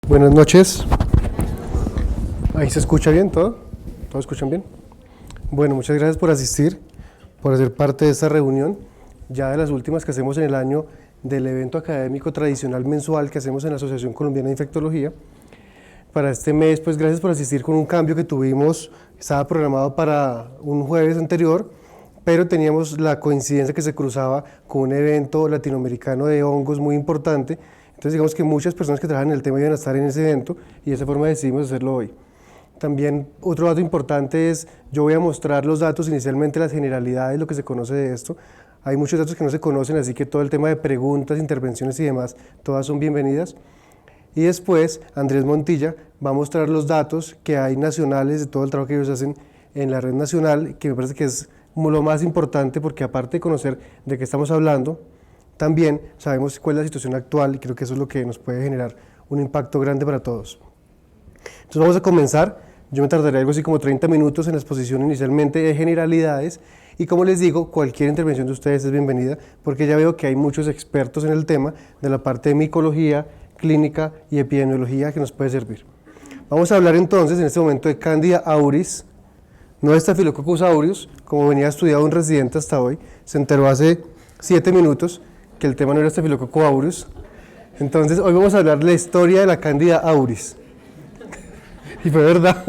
Buenas noches. ¿Ahí se escucha bien todo? ¿Todos escuchan bien? Bueno, muchas gracias por asistir, por hacer parte de esta reunión, ya de las últimas que hacemos en el año del evento académico tradicional mensual que hacemos en la Asociación Colombiana de Infectología. Para este mes, pues gracias por asistir con un cambio que tuvimos, estaba programado para un jueves anterior, pero teníamos la coincidencia que se cruzaba con un evento latinoamericano de hongos muy importante. Entonces digamos que muchas personas que trabajan en el tema iban a estar en ese evento y de esa forma decidimos hacerlo hoy. También otro dato importante es, yo voy a mostrar los datos inicialmente, las generalidades, lo que se conoce de esto. Hay muchos datos que no se conocen, así que todo el tema de preguntas, intervenciones y demás, todas son bienvenidas. Y después Andrés Montilla va a mostrar los datos que hay nacionales de todo el trabajo que ellos hacen en la red nacional, que me parece que es lo más importante porque aparte de conocer de qué estamos hablando, también sabemos cuál es la situación actual y creo que eso es lo que nos puede generar un impacto grande para todos. Entonces vamos a comenzar. Yo me tardaré algo así como 30 minutos en la exposición inicialmente de generalidades y como les digo, cualquier intervención de ustedes es bienvenida porque ya veo que hay muchos expertos en el tema de la parte de micología, clínica y epidemiología que nos puede servir. Vamos a hablar entonces en este momento de Candida auris, no de Staphylococcus aureus, como venía estudiado un residente hasta hoy, se enteró hace 7 minutos que el tema no era Staphylococcus aureus. Entonces hoy vamos a hablar de la historia de la Candida auris. Y fue verdad.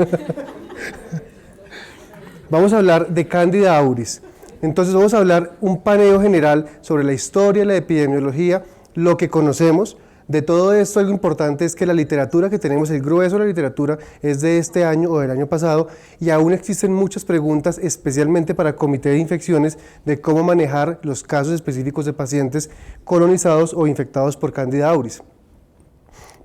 Vamos a hablar de Candida auris. Entonces vamos a hablar un paneo general sobre la historia, la epidemiología, lo que conocemos. De todo esto, algo importante es que la literatura que tenemos, el grueso de la literatura, es de este año o del año pasado, y aún existen muchas preguntas, especialmente para comité de infecciones, de cómo manejar los casos específicos de pacientes colonizados o infectados por Candida auris.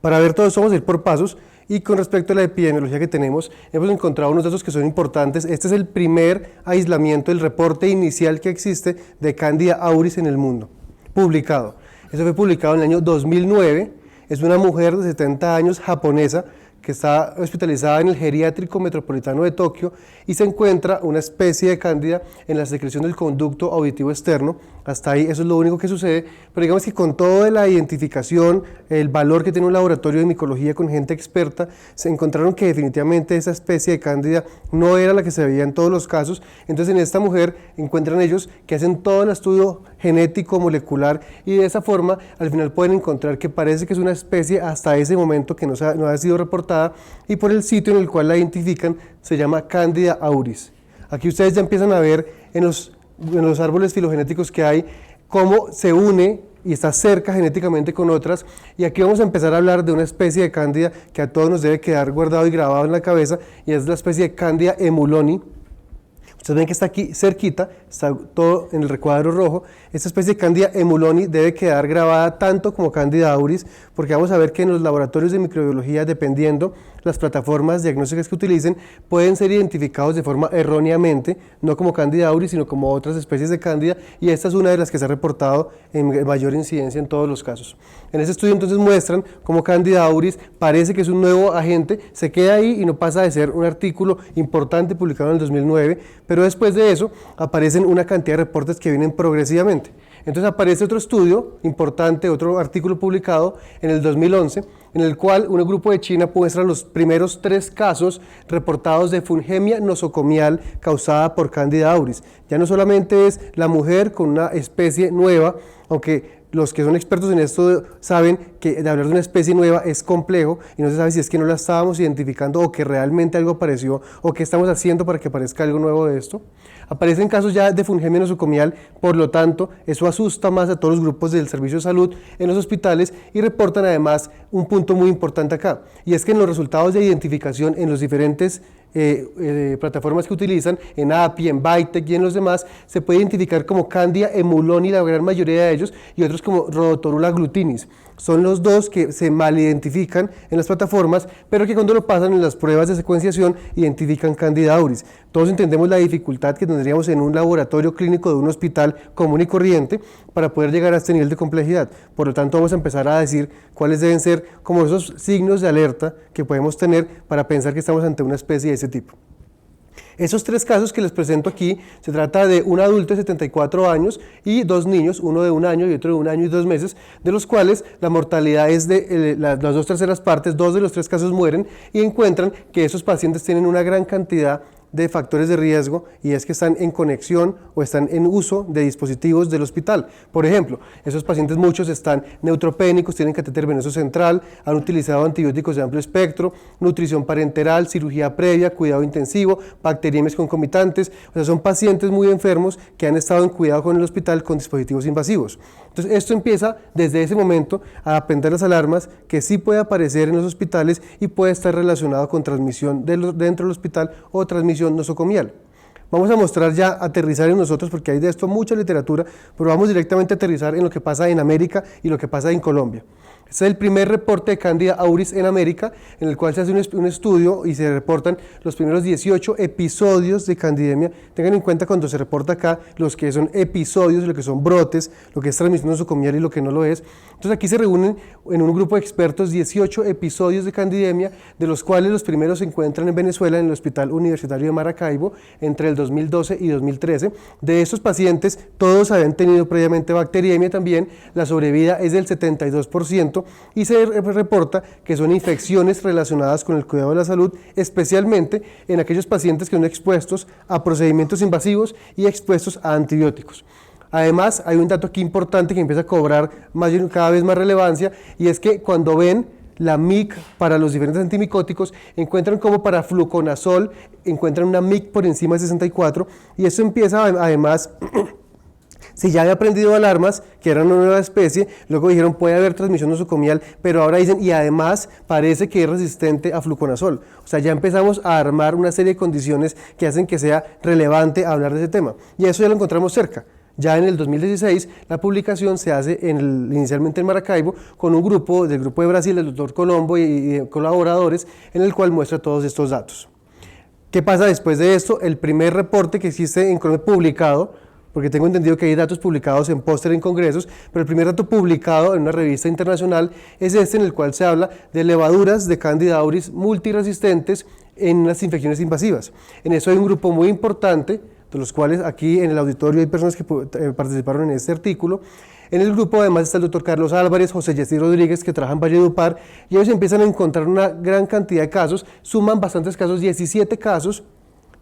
Para ver todo esto vamos a ir por pasos, y con respecto a la epidemiología que tenemos, hemos encontrado unos datos que son importantes. Este es el primer aislamiento, el reporte inicial que existe de Candida auris en el mundo, publicado. Eso fue publicado en el año 2009, es una mujer de 70 años japonesa que está hospitalizada en el geriátrico metropolitano de Tokio y se encuentra una especie de cándida en la secreción del conducto auditivo externo. Hasta ahí eso es lo único que sucede, pero digamos que con toda la identificación, el valor que tiene un laboratorio de micología con gente experta, se encontraron que definitivamente esa especie de cándida no era la que se veía en todos los casos. Entonces en esta mujer encuentran ellos que hacen todo el estudio genético, molecular, y de esa forma al final pueden encontrar que parece que es una especie hasta ese momento que no ha sido reportada, y por el sitio en el cual la identifican se llama Candida auris. Aquí ustedes ya empiezan a ver en los árboles filogenéticos que hay cómo se une y está cerca genéticamente con otras, y aquí vamos a empezar a hablar de una especie de cándida que a todos nos debe quedar guardado y grabado en la cabeza, y es la especie de Candida emuloni. Ustedes ven que está aquí cerquita, está todo en el recuadro rojo. Esta especie de Candida emuloni debe quedar grabada tanto como Candida auris, porque vamos a ver que en los laboratorios de microbiología, dependiendo las plataformas diagnósticas que utilicen, pueden ser identificados de forma erróneamente, no como Candida auris, sino como otras especies de Candida, y esta es una de las que se ha reportado en mayor incidencia en todos los casos. En ese estudio entonces muestran cómo Candida auris parece que es un nuevo agente, se queda ahí y no pasa de ser un artículo importante publicado en el 2009, pero después de eso aparecen una cantidad de reportes que vienen progresivamente. Entonces aparece otro estudio importante, otro artículo publicado en el 2011, en el cual un grupo de China muestra los primeros 3 casos reportados de fungemia nosocomial causada por Candida auris. Ya no solamente es la mujer con una especie nueva, aunque los que son expertos en esto saben que de hablar de una especie nueva es complejo y no se sabe si es que no la estábamos identificando o que realmente algo apareció o qué estamos haciendo para que aparezca algo nuevo de esto. Aparecen casos ya de fungemia nosocomial, por lo tanto, eso asusta más a todos los grupos del servicio de salud en los hospitales, y reportan además un punto muy importante acá, y es que en los resultados de identificación en los diferentes plataformas que utilizan, en API, en Bytec y en los demás, se puede identificar como Candida emuloni la gran mayoría de ellos, y otros como Rhodotorula glutinis. Son los dos que se mal identifican en las plataformas, pero que cuando lo pasan en las pruebas de secuenciación identifican Candida auris. Todos entendemos la dificultad que tendríamos en un laboratorio clínico de un hospital común y corriente para poder llegar a este nivel de complejidad. Por lo tanto, vamos a empezar a decir cuáles deben ser como esos signos de alerta que podemos tener para pensar que estamos ante una especie de ese tipo. Esos 3 casos que les presento aquí, se trata de un adulto de 74 años y 2 niños, uno de 1 año y otro de 1 año y 2 meses, de los cuales la mortalidad es de las 2/3 partes, 2 de los 3 casos mueren, y encuentran que esos pacientes tienen una gran cantidad de factores de riesgo, y es que están en conexión o están en uso de dispositivos del hospital. Por ejemplo, esos pacientes muchos están neutropénicos, tienen catéter venoso central, han utilizado antibióticos de amplio espectro, nutrición parenteral, cirugía previa, cuidado intensivo, bacteriemias concomitantes, o sea, son pacientes muy enfermos que han estado en cuidado con el hospital con dispositivos invasivos. Entonces, esto empieza desde ese momento a prender las alarmas que sí puede aparecer en los hospitales y puede estar relacionado con transmisión dentro del hospital o transmisión nosocomial. Vamos a mostrar ya, aterrizar en nosotros, porque hay de esto mucha literatura, pero vamos directamente a aterrizar en lo que pasa en América y lo que pasa en Colombia. Este es el primer reporte de Candida auris en América, en el cual se hace un estudio y se reportan los primeros 18 episodios de candidemia. Tengan en cuenta cuando se reporta acá los que son episodios, lo que son brotes, lo que es transmisión nosocomial y lo que no lo es. Entonces aquí se reúnen en un grupo de expertos 18 episodios de candidemia, de los cuales los primeros se encuentran en Venezuela, en el Hospital Universitario de Maracaibo, entre el 2012 y 2013. De estos pacientes, todos habían tenido previamente bacteriemia también, la sobrevida es del 72%, y se reporta que son infecciones relacionadas con el cuidado de la salud, especialmente en aquellos pacientes que son expuestos a procedimientos invasivos y expuestos a antibióticos. Además, hay un dato aquí importante que empieza a cobrar cada vez más relevancia, y es que cuando ven la MIC para los diferentes antimicóticos, encuentran como para fluconazol, encuentran una MIC por encima de 64, y eso empieza además... Si ya había aprendido alarmas, que eran una nueva especie, luego dijeron puede haber transmisión nosocomial, pero ahora dicen y además parece que es resistente a fluconazol. O sea, ya empezamos a armar una serie de condiciones que hacen que sea relevante hablar de ese tema. Y eso ya lo encontramos cerca. Ya en el 2016 la publicación se hace inicialmente en Maracaibo con un grupo del grupo de Brasil, el doctor Colombo y colaboradores, en el cual muestra todos estos datos. ¿Qué pasa después de esto? El primer reporte que existe en Colombia publicado, porque tengo entendido que hay datos publicados en póster en congresos, pero el primer dato publicado en una revista internacional es este, en el cual se habla de levaduras de Candida auris multiresistentes en las infecciones invasivas. En eso hay un grupo muy importante, de los cuales aquí en el auditorio hay personas que participaron en este artículo. En el grupo además está el doctor Carlos Álvarez, José Yesí Rodríguez, que trabaja en Valledupar, y ellos empiezan a encontrar una gran cantidad de casos, suman bastantes casos, 17 casos,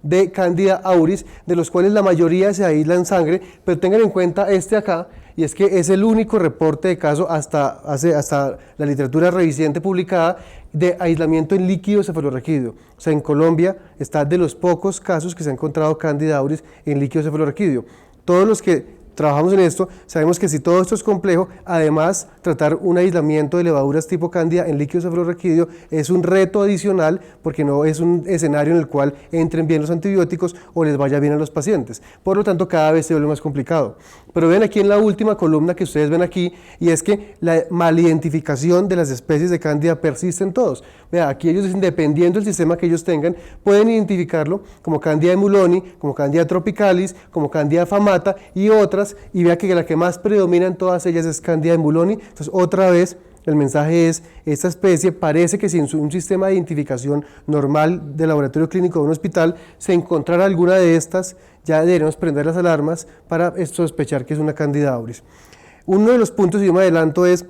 de Candida auris, de los cuales la mayoría se aísla en sangre, pero tengan en cuenta este acá, y es que es el único reporte de caso hasta la literatura reciente publicada de aislamiento en líquido cefalorraquídeo. O sea, en Colombia está de los pocos casos que se ha encontrado Candida auris en líquido cefalorraquídeo. Todos los que trabajamos en esto, sabemos que si todo esto es complejo, además tratar un aislamiento de levaduras tipo Candida en líquido cefalorraquídeo es un reto adicional, porque no es un escenario en el cual entren bien los antibióticos o les vaya bien a los pacientes. Por lo tanto, cada vez se vuelve más complicado. Pero ven aquí en la última columna que ustedes ven aquí, y es que la malidentificación de las especies de Candida persiste en todos. Vea, aquí ellos dicen, dependiendo del sistema que ellos tengan, pueden identificarlo como Candida emuloni, como Candida tropicalis, como Candida famata y otras, y vea que la que más predomina en todas ellas es Candida emuloni. Entonces, otra vez, el mensaje es, esta especie parece que si en un sistema de identificación normal de laboratorio clínico de un hospital se encontrara alguna de estas, ya deberíamos prender las alarmas para sospechar que es una Candida auris. Uno de los puntos, y yo me adelanto, es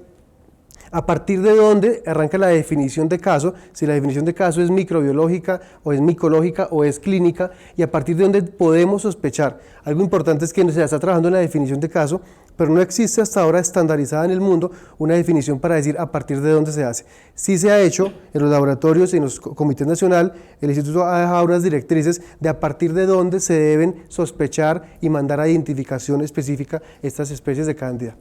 a partir de dónde arranca la definición de caso, si la definición de caso es microbiológica o es micológica o es clínica, y a partir de dónde podemos sospechar. Algo importante es que se está trabajando en la definición de caso, pero no existe hasta ahora estandarizada en el mundo una definición para decir a partir de dónde se hace. Sí se ha hecho en los laboratorios, en los comités nacional, el instituto ha dejado unas directrices de a partir de dónde se deben sospechar y mandar a identificación específica estas especies de Cándida.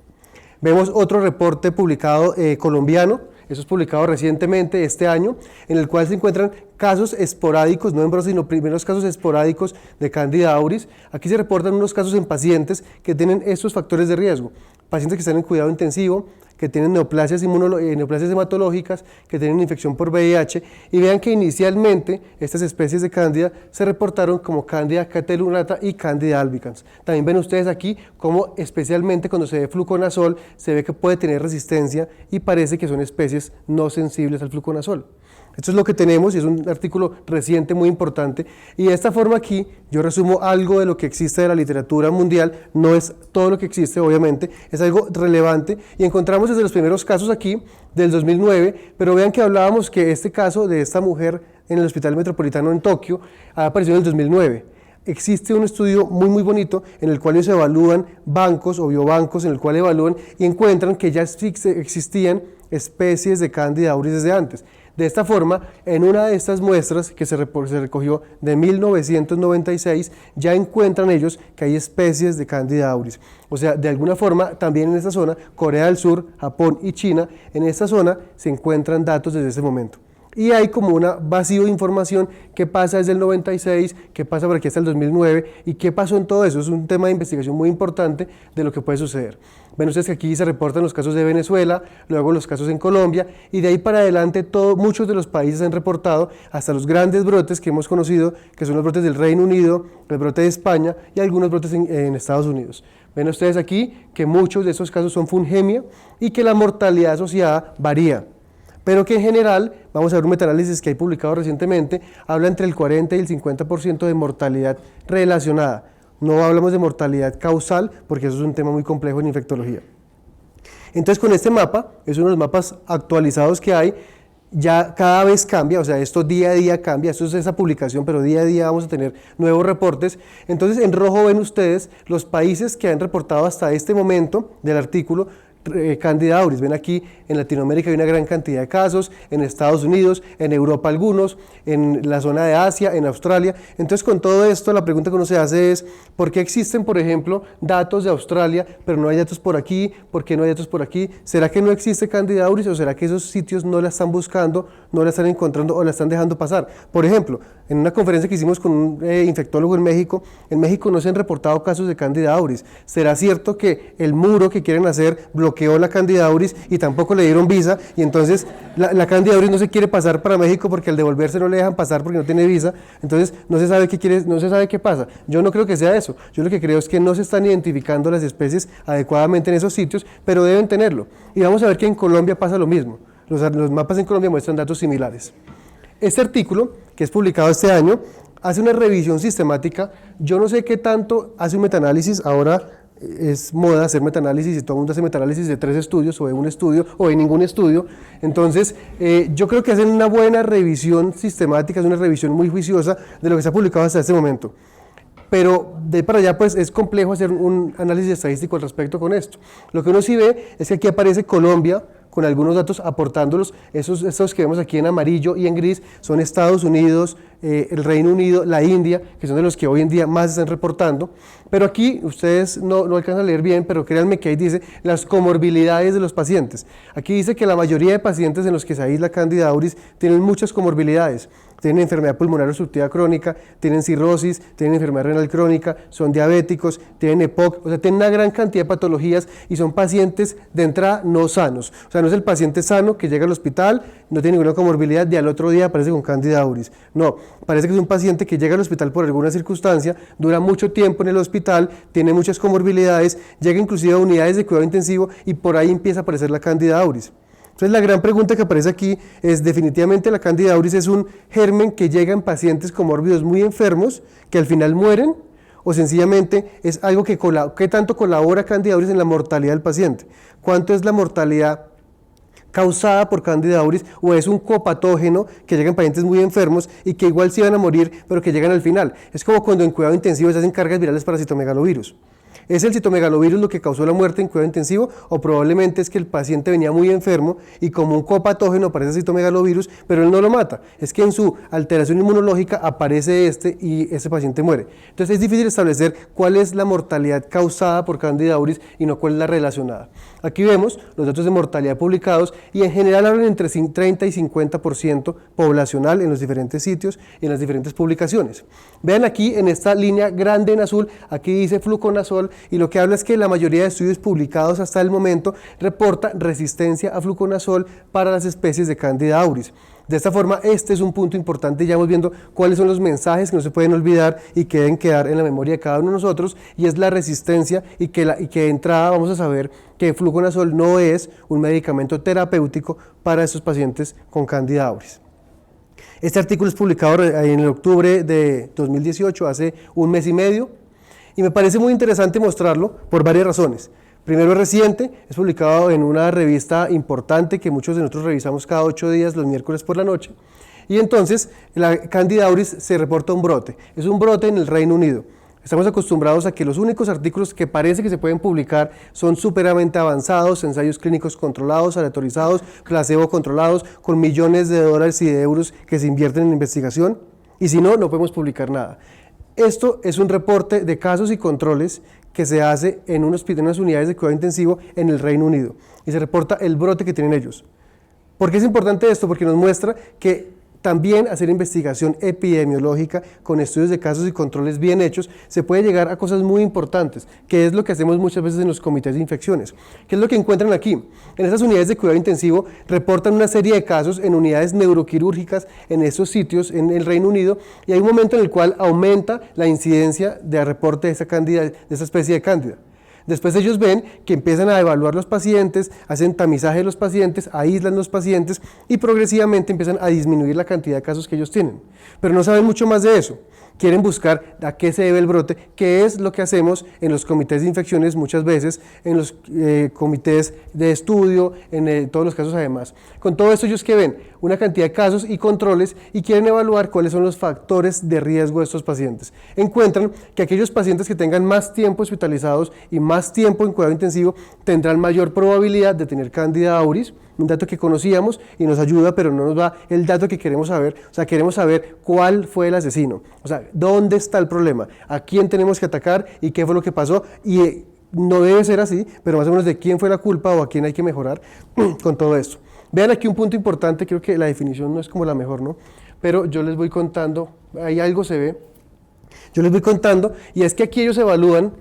Vemos otro reporte publicado colombiano, eso es publicado recientemente este año, en el cual se encuentran casos esporádicos, no en brotes, sino primeros casos esporádicos de Candida auris. Aquí se reportan unos casos en pacientes que tienen estos factores de riesgo, pacientes que están en cuidado intensivo, que tienen neoplasias hematológicas, que tienen infección por VIH, y vean que inicialmente estas especies de Cándida se reportaron como Cándida catelubrata y Cándida albicans. También ven ustedes aquí cómo especialmente cuando se ve fluconazol se ve que puede tener resistencia y parece que son especies no sensibles al fluconazol. Esto es lo que tenemos y es un artículo reciente muy importante, y de esta forma aquí yo resumo algo de lo que existe de la literatura mundial. No es todo lo que existe, obviamente, es algo relevante, y encontramos desde los primeros casos aquí del 2009, pero vean que hablábamos que este caso de esta mujer en el Hospital Metropolitano en Tokio apareció en el 2009. Existe un estudio muy bonito en el cual ellos evalúan bancos o biobancos, en el cual evalúan y encuentran que ya existían especies de Candida auris desde antes. De esta forma, en una de estas muestras que se recogió de 1996, ya encuentran ellos que hay especies de Candida auris. O sea, de alguna forma, también en esta zona, Corea del Sur, Japón y China, en esta zona se encuentran datos desde ese momento. Y hay como un vacío de información, qué pasa desde el 96, qué pasa por aquí hasta el 2009 y qué pasó en todo eso. Es un tema de investigación muy importante de lo que puede suceder. Ven ustedes que aquí se reportan los casos de Venezuela, luego los casos en Colombia, y de ahí para adelante muchos de los países han reportado hasta los grandes brotes que hemos conocido, que son los brotes del Reino Unido, el brote de España y algunos brotes en Estados Unidos. Ven ustedes aquí que muchos de esos casos son fungemia y que la mortalidad asociada varía, pero que en general, vamos a ver un metaanálisis que hay publicado recientemente, habla entre el 40 y el 50% de mortalidad relacionada. No hablamos de mortalidad causal, porque eso es un tema muy complejo en infectología. Entonces, con este mapa, es uno de los mapas actualizados que hay, ya cada vez cambia, o sea, esto día a día cambia, esto es esa publicación, pero día a día vamos a tener nuevos reportes. Entonces, en rojo ven ustedes los países que han reportado hasta este momento del artículo Candida auris. Ven aquí en Latinoamérica hay una gran cantidad de casos, en Estados Unidos, en Europa algunos, en la zona de Asia, en Australia. Entonces, con todo esto, la pregunta que uno se hace es, ¿por qué existen, por ejemplo, datos de Australia, pero no hay datos por aquí? ¿Por qué no hay datos por aquí? ¿Será que no existe Candida auris o será que esos sitios no la están buscando, no la están encontrando o la están dejando pasar? Por ejemplo, en una conferencia que hicimos con un infectólogo en México no se han reportado casos de Candida auris. ¿Será cierto que el muro que quieren hacer bloqueó la Candida auris y tampoco le dieron visa, y entonces la Candida auris no se quiere pasar para México porque al devolverse no le dejan pasar porque no tiene visa? Entonces no se sabe no se sabe qué pasa. Yo no creo que sea eso. Yo lo que creo es que no se están identificando las especies adecuadamente en esos sitios, pero deben tenerlo. Y vamos a ver que en Colombia pasa lo mismo. Los mapas en Colombia muestran datos similares. Este artículo, que es publicado este año, hace una revisión sistemática. Yo no sé qué tanto hace un metaanálisis. Ahora es moda hacer metaanálisis y todo el mundo hace metaanálisis de 3 estudios o de un estudio o de ningún estudio. Entonces, yo creo que hacen una buena revisión sistemática, es una revisión muy juiciosa de lo que se ha publicado hasta este momento. Pero de ahí para allá pues es complejo hacer un análisis estadístico al respecto con esto. Lo que uno sí ve es que aquí aparece Colombia con algunos datos aportándolos. Estos que vemos aquí en amarillo y en gris son Estados Unidos, el Reino Unido, la India, que son de los que hoy en día más están reportando. Pero aquí ustedes no alcanzan a leer bien, pero créanme que ahí dice las comorbilidades de los pacientes. Aquí dice que la mayoría de pacientes en los que se aísla Candida auris tienen muchas comorbilidades. Tienen enfermedad pulmonar obstructiva crónica, tienen cirrosis, tienen enfermedad renal crónica, son diabéticos, tienen EPOC, o sea, tienen una gran cantidad de patologías y son pacientes de entrada no sanos. O sea, no es el paciente sano que llega al hospital, no tiene ninguna comorbilidad y al otro día aparece con Candida auris. No, parece que es un paciente que llega al hospital por alguna circunstancia, dura mucho tiempo en el hospital, tiene muchas comorbilidades, llega inclusive a unidades de cuidado intensivo y por ahí empieza a aparecer la Candida auris. Entonces la gran pregunta que aparece aquí es, definitivamente la Candida auris es un germen que llega en pacientes comórbidos muy enfermos que al final mueren, o sencillamente es algo que tanto colabora Candida auris en la mortalidad del paciente. ¿Cuánto es la mortalidad causada por Candida auris, o es un copatógeno que llega en pacientes muy enfermos y que igual sí van a morir, pero que llegan al final? Es como cuando en cuidado intensivo se hacen cargas virales para citomegalovirus. ¿Es el citomegalovirus lo que causó la muerte en cuidado intensivo, o probablemente es que el paciente venía muy enfermo y como un copatógeno aparece citomegalovirus, pero él no lo mata? Es que en su alteración inmunológica aparece y ese paciente muere. Entonces es difícil establecer cuál es la mortalidad causada por Candida auris y no cuál es la relacionada. Aquí vemos los datos de mortalidad publicados y en general hablan entre 30 y 50% poblacional en los diferentes sitios y en las diferentes publicaciones. Vean aquí en esta línea grande en azul, aquí dice fluconazol, y lo que habla es que la mayoría de estudios publicados hasta el momento reporta resistencia a fluconazol para las especies de Candida auris. De esta forma, este es un punto importante. Ya vamos viendo cuáles son los mensajes que no se pueden olvidar y que deben quedar en la memoria de cada uno de nosotros, y es la resistencia, y que de entrada vamos a saber que fluconazol no es un medicamento terapéutico para estos pacientes con Candida auris. Este artículo es publicado en el octubre de 2018, hace un mes y medio, y me parece muy interesante mostrarlo por varias razones. Primero, es reciente, es publicado en una revista importante que muchos de nosotros revisamos cada 8 días, los miércoles por la noche, y entonces la Candida auris se reporta un brote. Es un brote en el Reino Unido. Estamos acostumbrados a que los únicos artículos que parece que se pueden publicar son superamente avanzados, ensayos clínicos controlados, aleatorizados, placebo controlados, con millones de dólares y de euros que se invierten en investigación, y si no, no podemos publicar nada. Esto es un reporte de casos y controles que se hace en unas unidades de cuidado intensivo en el Reino Unido, y se reporta el brote que tienen ellos. ¿Por qué es importante esto? Porque nos muestra que también hacer investigación epidemiológica con estudios de casos y controles bien hechos se puede llegar a cosas muy importantes, que es lo que hacemos muchas veces en los comités de infecciones. ¿Qué es lo que encuentran aquí? En esas unidades de cuidado intensivo reportan una serie de casos en unidades neuroquirúrgicas en esos sitios en el Reino Unido, y hay un momento en el cual aumenta la incidencia de reporte de esa especie de cándida. Después ellos ven que empiezan a evaluar los pacientes, hacen tamizaje de los pacientes, aíslan los pacientes y progresivamente empiezan a disminuir la cantidad de casos que ellos tienen. Pero no saben mucho más de eso. Quieren buscar a qué se debe el brote, que es lo que hacemos en los comités de infecciones muchas veces, en los comités de estudio, en todos los casos además. Con todo esto ellos que ven una cantidad de casos y controles y quieren evaluar cuáles son los factores de riesgo de estos pacientes. Encuentran que aquellos pacientes que tengan más tiempo hospitalizados y más tiempo en cuidado intensivo tendrán mayor probabilidad de tener Candida auris, un dato que conocíamos y nos ayuda, pero no nos da el dato que queremos saber. O sea, queremos saber cuál fue el asesino, o sea, dónde está el problema, a quién tenemos que atacar y qué fue lo que pasó, y no debe ser así, pero más o menos de quién fue la culpa o a quién hay que mejorar con todo esto. Vean aquí un punto importante, creo que la definición no es como la mejor, ¿no? Pero yo les voy contando, ahí algo se ve, yo les voy contando, y es que aquí ellos evalúan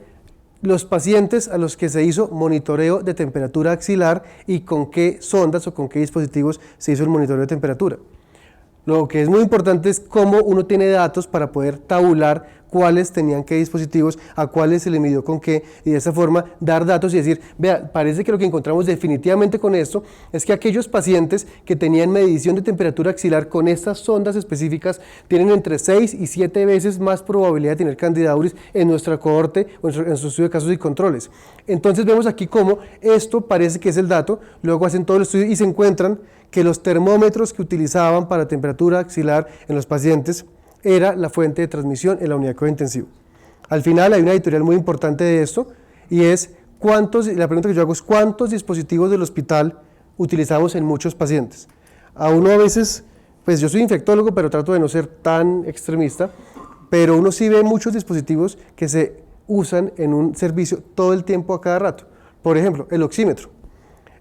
los pacientes a los que se hizo monitoreo de temperatura axilar y con qué sondas o con qué dispositivos se hizo el monitoreo de temperatura. Lo que es muy importante es cómo uno tiene datos para poder tabular cuáles tenían qué dispositivos, a cuáles se le midió con qué, y de esa forma dar datos y decir, vea, parece que lo que encontramos definitivamente con esto es que aquellos pacientes que tenían medición de temperatura axilar con estas sondas específicas tienen entre 6 y 7 veces más probabilidad de tener Candida auris en nuestra cohorte o en nuestro estudio de casos y controles. Entonces vemos aquí cómo esto parece que es el dato, luego hacen todo el estudio y se encuentran que los termómetros que utilizaban para temperatura axilar en los pacientes era la fuente de transmisión en la unidad de cuidado intensivo. Al final hay una editorial muy importante de esto, y es la pregunta que yo hago es ¿cuántos dispositivos del hospital utilizamos en muchos pacientes? A uno a veces, pues yo soy infectólogo, pero trato de no ser tan extremista, pero uno sí ve muchos dispositivos que se usan en un servicio todo el tiempo a cada rato. Por ejemplo, el oxímetro.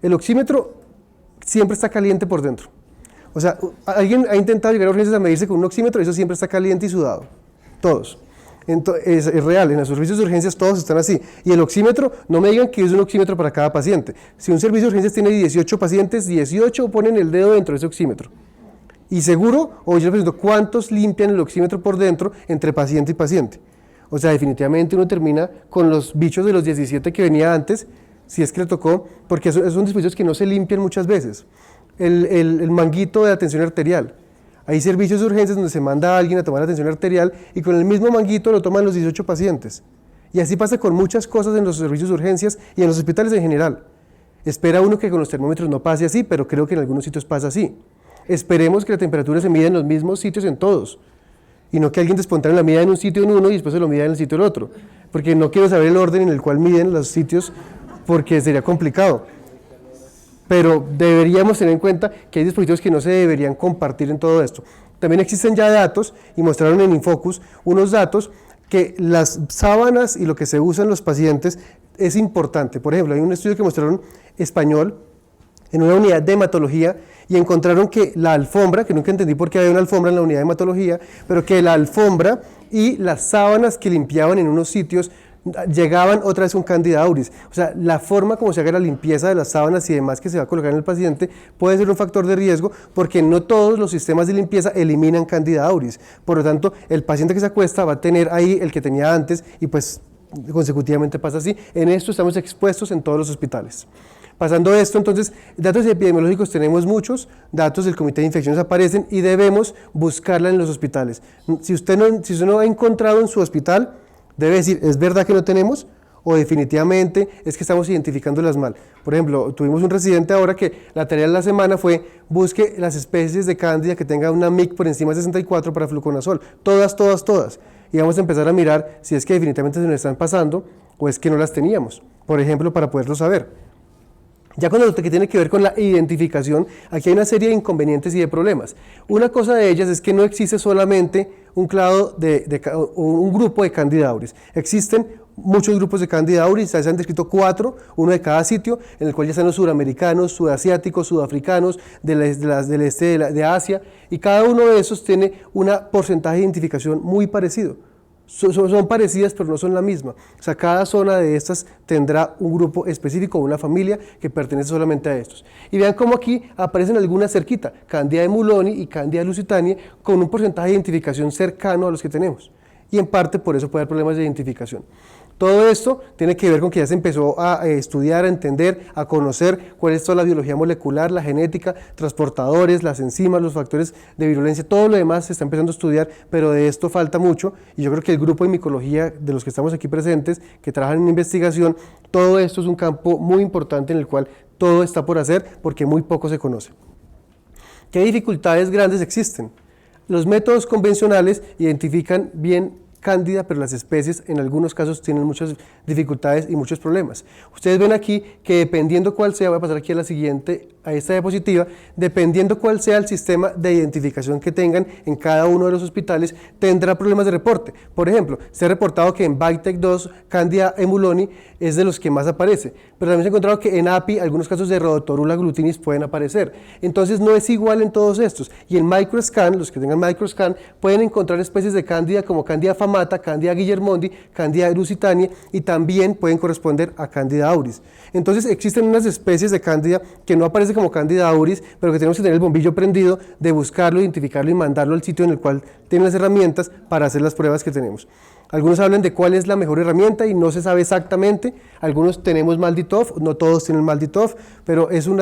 El oxímetro siempre está caliente por dentro. O sea, alguien ha intentado llegar a urgencias a medirse con un oxímetro, eso siempre está caliente y sudado, todos. Es real, en los servicios de urgencias todos están así. Y el oxímetro, no me digan que es un oxímetro para cada paciente. Si un servicio de urgencias tiene 18 pacientes, 18 ponen el dedo dentro de ese oxímetro. Y seguro, o yo les pregunto, ¿cuántos limpian el oxímetro por dentro entre paciente y paciente? O sea, definitivamente uno termina con los bichos de los 17 que venía antes, si es que le tocó, porque son dispositivos que no se limpian muchas veces. El manguito de atención arterial. Hay servicios de urgencias donde se manda a alguien a tomar atención arterial y con el mismo manguito lo toman los 18 pacientes. Y así pasa con muchas cosas en los servicios de urgencias y en los hospitales en general. Espera uno que con los termómetros no pase así, pero creo que en algunos sitios pasa así. Esperemos que la temperatura se mida en los mismos sitios en todos, y no que alguien espontáneo la mida en un sitio en uno y después se lo mida en el sitio en otro, porque no quiero saber el orden en el cual miden los sitios, porque sería complicado. Pero deberíamos tener en cuenta que hay dispositivos que no se deberían compartir en todo esto. También existen ya datos, y mostraron en Infocus unos datos que las sábanas y lo que se usa en los pacientes es importante. Por ejemplo, hay un estudio que mostraron español en una unidad de hematología y encontraron que la alfombra, que nunca entendí por qué había una alfombra en la unidad de hematología, pero que la alfombra y las sábanas que limpiaban en unos sitios llegaban otra vez con Candida auris. O sea, la forma como se haga la limpieza de las sábanas y demás que se va a colocar en el paciente puede ser un factor de riesgo, porque no todos los sistemas de limpieza eliminan Candida auris. Por lo tanto, el paciente que se acuesta va a tener ahí el que tenía antes y pues consecutivamente pasa así. En esto estamos expuestos en todos los hospitales. Pasando esto, entonces, datos epidemiológicos tenemos muchos, datos del Comité de Infecciones aparecen y debemos buscarla en los hospitales. Si usted no ha encontrado en su hospital, debe decir, ¿es verdad que no tenemos? O definitivamente es que estamos identificándolas mal. Por ejemplo, tuvimos un residente ahora que la tarea de la semana fue busque las especies de cándida que tengan una MIC por encima de 64 para fluconazol. Todas. Y vamos a empezar a mirar si es que definitivamente se nos están pasando o es que no las teníamos, por ejemplo, para poderlo saber. Ya cuando lo que tiene que ver con la identificación, aquí hay una serie de inconvenientes y de problemas. Una cosa de ellas es que no existe solamente un grupo de Candida auris. Existen muchos grupos de Candida auris, se han descrito 4, uno de cada sitio, en el cual ya están los suramericanos, sudasiáticos, sudafricanos, del este de Asia, y cada uno de esos tiene un porcentaje de identificación muy parecido. Son parecidas, pero no son la misma. O sea, cada zona de estas tendrá un grupo específico, una familia que pertenece solamente a estos. Y vean cómo aquí aparecen algunas cerquita, Candida emuloni y Candida lusitania, con un porcentaje de identificación cercano a los que tenemos. Y en parte por eso puede haber problemas de identificación. Todo esto tiene que ver con que ya se empezó a estudiar, a entender, a conocer cuál es toda la biología molecular, la genética, transportadores, las enzimas, los factores de virulencia, todo lo demás se está empezando a estudiar, pero de esto falta mucho y yo creo que el grupo de micología de los que estamos aquí presentes, que trabajan en investigación, todo esto es un campo muy importante en el cual todo está por hacer porque muy poco se conoce. ¿Qué dificultades grandes existen? Los métodos convencionales identifican bien Cándida, pero las especies en algunos casos tienen muchas dificultades y muchos problemas. Ustedes ven aquí que dependiendo cuál sea, voy a pasar aquí a la siguiente, a esta diapositiva, dependiendo cuál sea el sistema de identificación que tengan en cada uno de los hospitales, tendrá problemas de reporte. Por ejemplo, se ha reportado que en Vitek 2, Candida emuloni es de los que más aparece, pero también se ha encontrado que en API algunos casos de Rhodotorula glutinis pueden aparecer. Entonces no es igual en todos estos. Y en Microscan, los que tengan Microscan, pueden encontrar especies de Cándida como Cándida famata, Cándida guillermondi, Cándida lusitania y también pueden corresponder a Cándida auris. Entonces existen unas especies de Cándida que no aparecen como Cándida auris, pero que tenemos que tener el bombillo prendido de buscarlo, identificarlo y mandarlo al sitio en el cual tienen las herramientas para hacer las pruebas que tenemos. Algunos hablan de cuál es la mejor herramienta y no se sabe exactamente. Algunos tenemos MALDI-TOF, no todos tienen MALDI-TOF, pero es un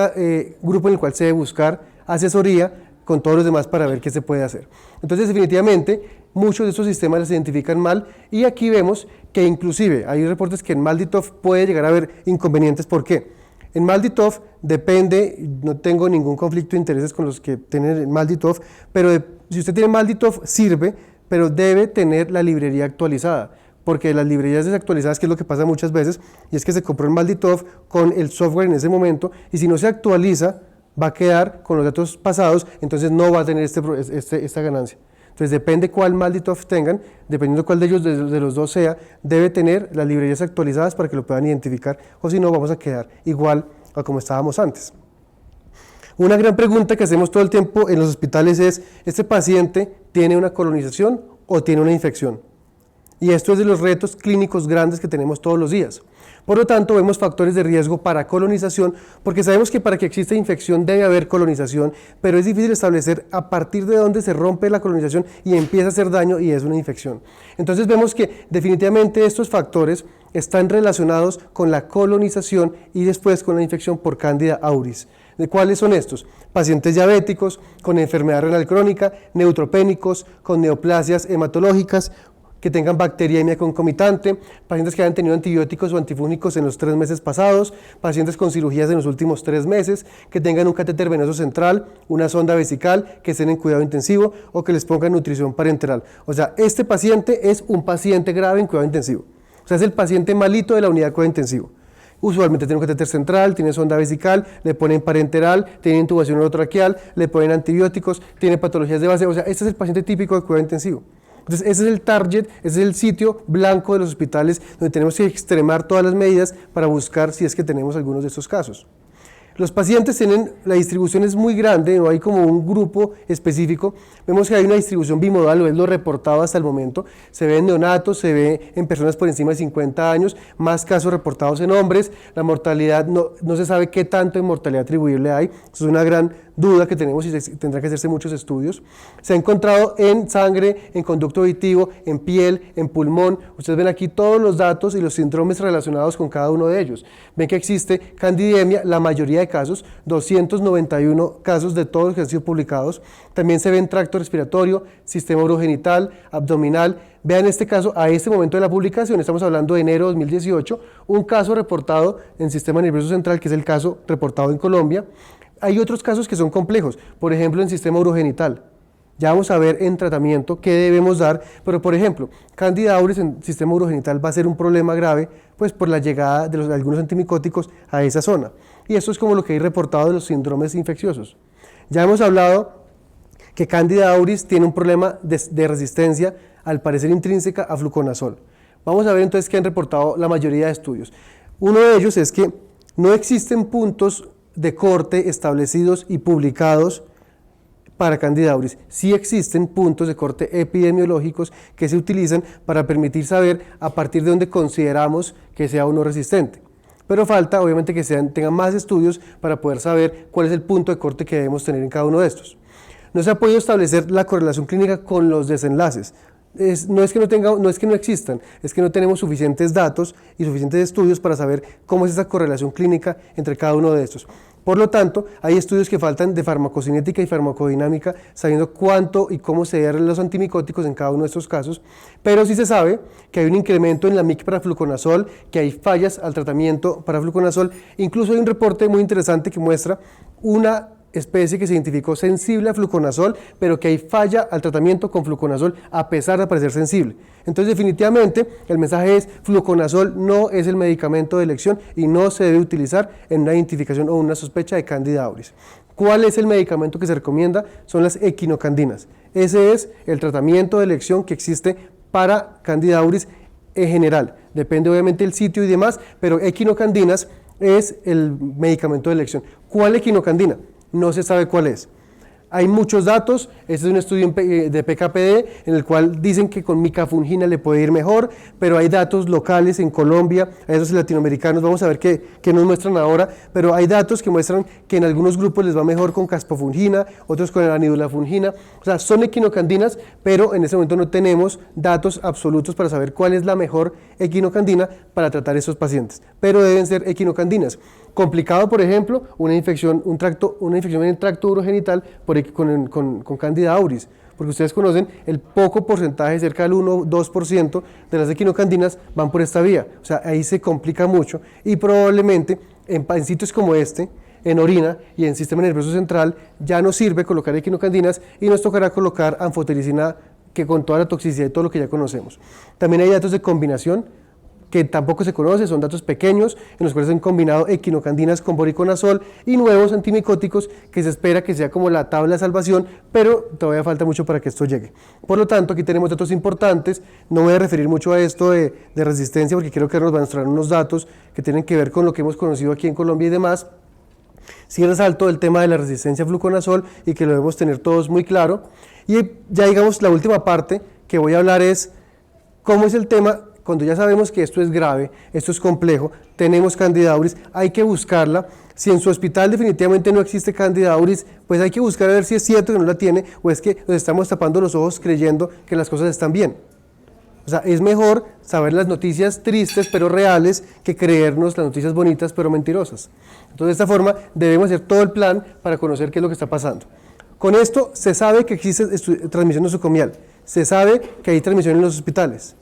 grupo en el cual se debe buscar asesoría con todos los demás para ver qué se puede hacer. Entonces, definitivamente, muchos de estos sistemas se identifican mal y aquí vemos que inclusive hay reportes que en MALDI-TOF puede llegar a haber inconvenientes. ¿Por qué? En MALDI-TOF depende, no tengo ningún conflicto de intereses con los que tienen MALDI-TOF, pero si usted tiene MALDI-TOF sirve, pero debe tener la librería actualizada, porque las librerías desactualizadas, que es lo que pasa muchas veces, y es que se compró el MALDI-TOF con el software en ese momento, y si no se actualiza, va a quedar con los datos pasados, entonces no va a tener esta ganancia. Entonces depende cuál MALDI-TOF tengan, dependiendo cuál de ellos de los dos sea, debe tener las librerías actualizadas para que lo puedan identificar, o si no vamos a quedar igual a como estábamos antes. Una gran pregunta que hacemos todo el tiempo en los hospitales es, ¿este paciente tiene una colonización o tiene una infección? Y esto es de los retos clínicos grandes que tenemos todos los días. Por lo tanto, vemos factores de riesgo para colonización, porque sabemos que para que exista infección debe haber colonización, pero es difícil establecer a partir de dónde se rompe la colonización y empieza a hacer daño y es una infección. Entonces vemos que definitivamente estos factores están relacionados con la colonización y después con la infección por Candida auris. ¿De cuáles son estos? Pacientes diabéticos, con enfermedad renal crónica, neutropénicos, con neoplasias hematológicas, que tengan bacteriemia concomitante, pacientes que hayan tenido antibióticos o antifúngicos en los 3 meses pasados, pacientes con cirugías en los últimos 3 meses, que tengan un catéter venoso central, una sonda vesical, que estén en cuidado intensivo o que les pongan nutrición parenteral. O sea, este paciente es un paciente grave en cuidado intensivo. O sea, es el paciente malito de la unidad de cuidado intensivo. Usualmente tiene un catéter central, tiene sonda vesical, le ponen parenteral, tiene intubación orotraqueal, le ponen antibióticos, tiene patologías de base. O sea, este es el paciente típico de cuidado intensivo. Entonces, ese es el target, ese es el sitio blanco de los hospitales donde tenemos que extremar todas las medidas para buscar si es que tenemos algunos de estos casos. Los pacientes tienen, la distribución es muy grande, no hay como un grupo específico. Vemos que hay una distribución bimodal, es lo reportado hasta el momento. Se ve en neonatos, se ve en personas por encima de 50 años, más casos reportados en hombres. La mortalidad, no se sabe qué tanto de mortalidad atribuible hay. Eso es una gran duda que tenemos y tendrán que hacerse muchos estudios. Se ha encontrado en sangre, en conducto auditivo, en piel, en pulmón. Ustedes ven aquí todos los datos y los síndromes relacionados con cada uno de ellos. Ven que existe candidemia, la mayoría de casos, 291 casos de todos los que han sido publicados. También se ve en tracto respiratorio, sistema urogenital, abdominal. Vean este caso, a este momento de la publicación, estamos hablando de enero de 2018, un caso reportado en sistema nervioso central, que es el caso reportado en Colombia. Hay otros casos que son complejos, por ejemplo en sistema urogenital. Ya vamos a ver en tratamiento qué debemos dar, pero por ejemplo, Candida auris en sistema urogenital va a ser un problema grave, pues por la llegada de algunos antimicóticos a esa zona. Y eso es como lo que hay reportado de los síndromes infecciosos. Ya hemos hablado que Candida auris tiene un problema de resistencia, al parecer intrínseca, a fluconazol. Vamos a ver entonces qué han reportado la mayoría de estudios. Uno de ellos es que no existen puntos de corte establecidos y publicados para Candida auris. Sí existen puntos de corte epidemiológicos que se utilizan para permitir saber a partir de dónde consideramos que sea uno resistente. Pero falta obviamente que tengan más estudios para poder saber cuál es el punto de corte que debemos tener en cada uno de estos. No se ha podido establecer la correlación clínica con los desenlaces. No es que no existan, es que no tenemos suficientes datos y suficientes estudios para saber cómo es esa correlación clínica entre cada uno de estos. Por lo tanto, hay estudios que faltan de farmacocinética y farmacodinámica, sabiendo cuánto y cómo se dan los antimicóticos en cada uno de estos casos, pero sí se sabe que hay un incremento en la MIC para fluconazol, que hay fallas al tratamiento para fluconazol. Incluso hay un reporte muy interesante que muestra una especie que se identificó sensible a fluconazol, pero que hay falla al tratamiento con fluconazol a pesar de parecer sensible. Entonces definitivamente el mensaje es: fluconazol no es el medicamento de elección y no se debe utilizar en una identificación o una sospecha de Candida auris. ¿Cuál es el medicamento que se recomienda? Son las equinocandinas. Ese es el tratamiento de elección que existe para Candida auris en general. Depende obviamente del sitio y demás, pero equinocandinas es el medicamento de elección. ¿Cuál equinocandina? No se sabe cuál es. Hay muchos datos. Este es un estudio de PKPD en el cual dicen que con micafungina le puede ir mejor, pero hay datos locales en Colombia, hay datos latinoamericanos, vamos a ver qué nos muestran ahora, pero hay datos que muestran que en algunos grupos les va mejor con caspofungina, otros con anidulafungina. O sea, son equinocandinas, pero en este momento no tenemos datos absolutos para saber cuál es la mejor equinocandina para tratar a esos pacientes, pero deben ser equinocandinas. Complicado, por ejemplo, una infección en el tracto urogenital con Candida auris, porque ustedes conocen el poco porcentaje, cerca del 1-2% de las equinocandinas van por esta vía. O sea, ahí se complica mucho y probablemente en sitios como este, en orina y en sistema nervioso central, ya no sirve colocar equinocandinas y nos tocará colocar anfotericina, que con toda la toxicidad y todo lo que ya conocemos. También hay datos de combinación que tampoco se conoce, son datos pequeños en los cuales se han combinado equinocandinas con voriconazol y nuevos antimicóticos que se espera que sea como la tabla de salvación, pero todavía falta mucho para que esto llegue. Por lo tanto, aquí tenemos datos importantes. No voy a referir mucho a esto de resistencia porque creo que nos van a mostrar unos datos que tienen que ver con lo que hemos conocido aquí en Colombia y demás. Sí resalto el tema de la resistencia a fluconazol y que lo debemos tener todos muy claro. Y ya digamos la última parte que voy a hablar es cómo es el tema. Cuando ya sabemos que esto es grave, esto es complejo, tenemos Candida auris, hay que buscarla. Si en su hospital definitivamente no existe Candida auris, pues hay que buscar a ver si es cierto que no la tiene o es que nos estamos tapando los ojos creyendo que las cosas están bien. O sea, es mejor saber las noticias tristes pero reales que creernos las noticias bonitas pero mentirosas. Entonces, de esta forma debemos hacer todo el plan para conocer qué es lo que está pasando. Con esto se sabe que existe transmisión nosocomial, se sabe que hay transmisión en los hospitales.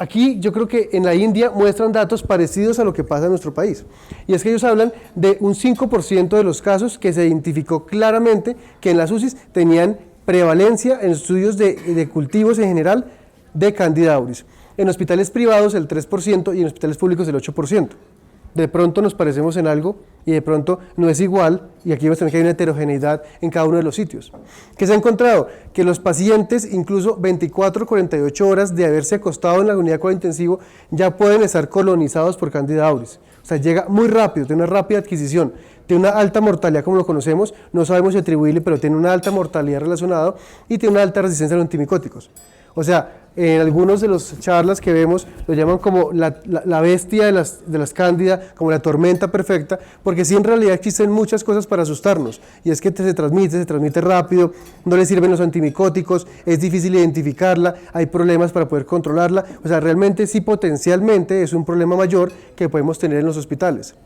Aquí yo creo que en la India muestran datos parecidos a lo que pasa en nuestro país. Y es que ellos hablan de un 5% de los casos que se identificó claramente que en las UCIs tenían prevalencia en estudios de cultivos en general de Candida auris. En hospitales privados el 3% y en hospitales públicos el 8%. De pronto nos parecemos en algo y de pronto no es igual, y aquí vemos también que hay una heterogeneidad en cada uno de los sitios. ¿Qué se ha encontrado? Que los pacientes, incluso 24 o 48 horas de haberse acostado en la unidad de cuidado intensivo, ya pueden estar colonizados por Candida auris. O sea, llega muy rápido, tiene una rápida adquisición. tiene una alta mortalidad como lo conocemos, no sabemos si atribuirle, pero tiene una alta mortalidad relacionada y tiene una alta resistencia a los antimicóticos. O sea, en algunos de los charlas que vemos lo llaman como la bestia de las cándida, como la tormenta perfecta, porque sí en realidad existen muchas cosas para asustarnos, y es que se transmite rápido, no le sirven los antimicóticos, es difícil identificarla, hay problemas para poder controlarla, o sea, realmente sí potencialmente es un problema mayor que podemos tener en los hospitales.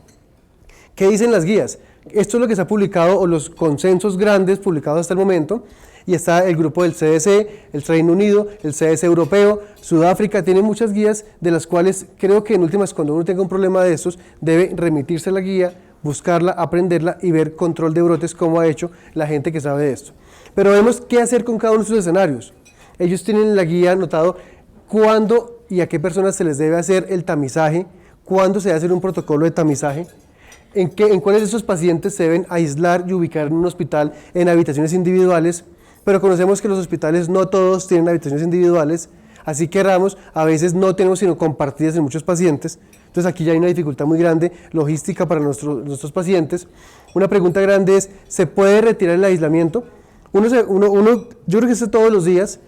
¿Qué dicen las guías? Esto es lo que se ha publicado, o los consensos grandes publicados hasta el momento, y está el grupo del CDC, el Reino Unido, el CDC europeo, Sudáfrica, tiene muchas guías de las cuales creo que en últimas cuando uno tenga un problema de estos debe remitirse a la guía, buscarla, aprenderla y ver control de brotes como ha hecho la gente que sabe de esto. Pero vemos qué hacer con cada uno de sus escenarios. Ellos tienen en la guía anotado cuándo y a qué personas se les debe hacer el tamizaje, cuándo se debe hacer un protocolo de tamizaje, en cuáles de esos pacientes se deben aislar y ubicar en un hospital en habitaciones individuales, pero conocemos que los hospitales no todos tienen habitaciones individuales, así que a veces no tenemos sino compartidas en muchos pacientes, entonces aquí ya hay una dificultad muy grande logística para nuestros pacientes. Una pregunta grande es, ¿se puede retirar el aislamiento? Yo creo que esto todos los días,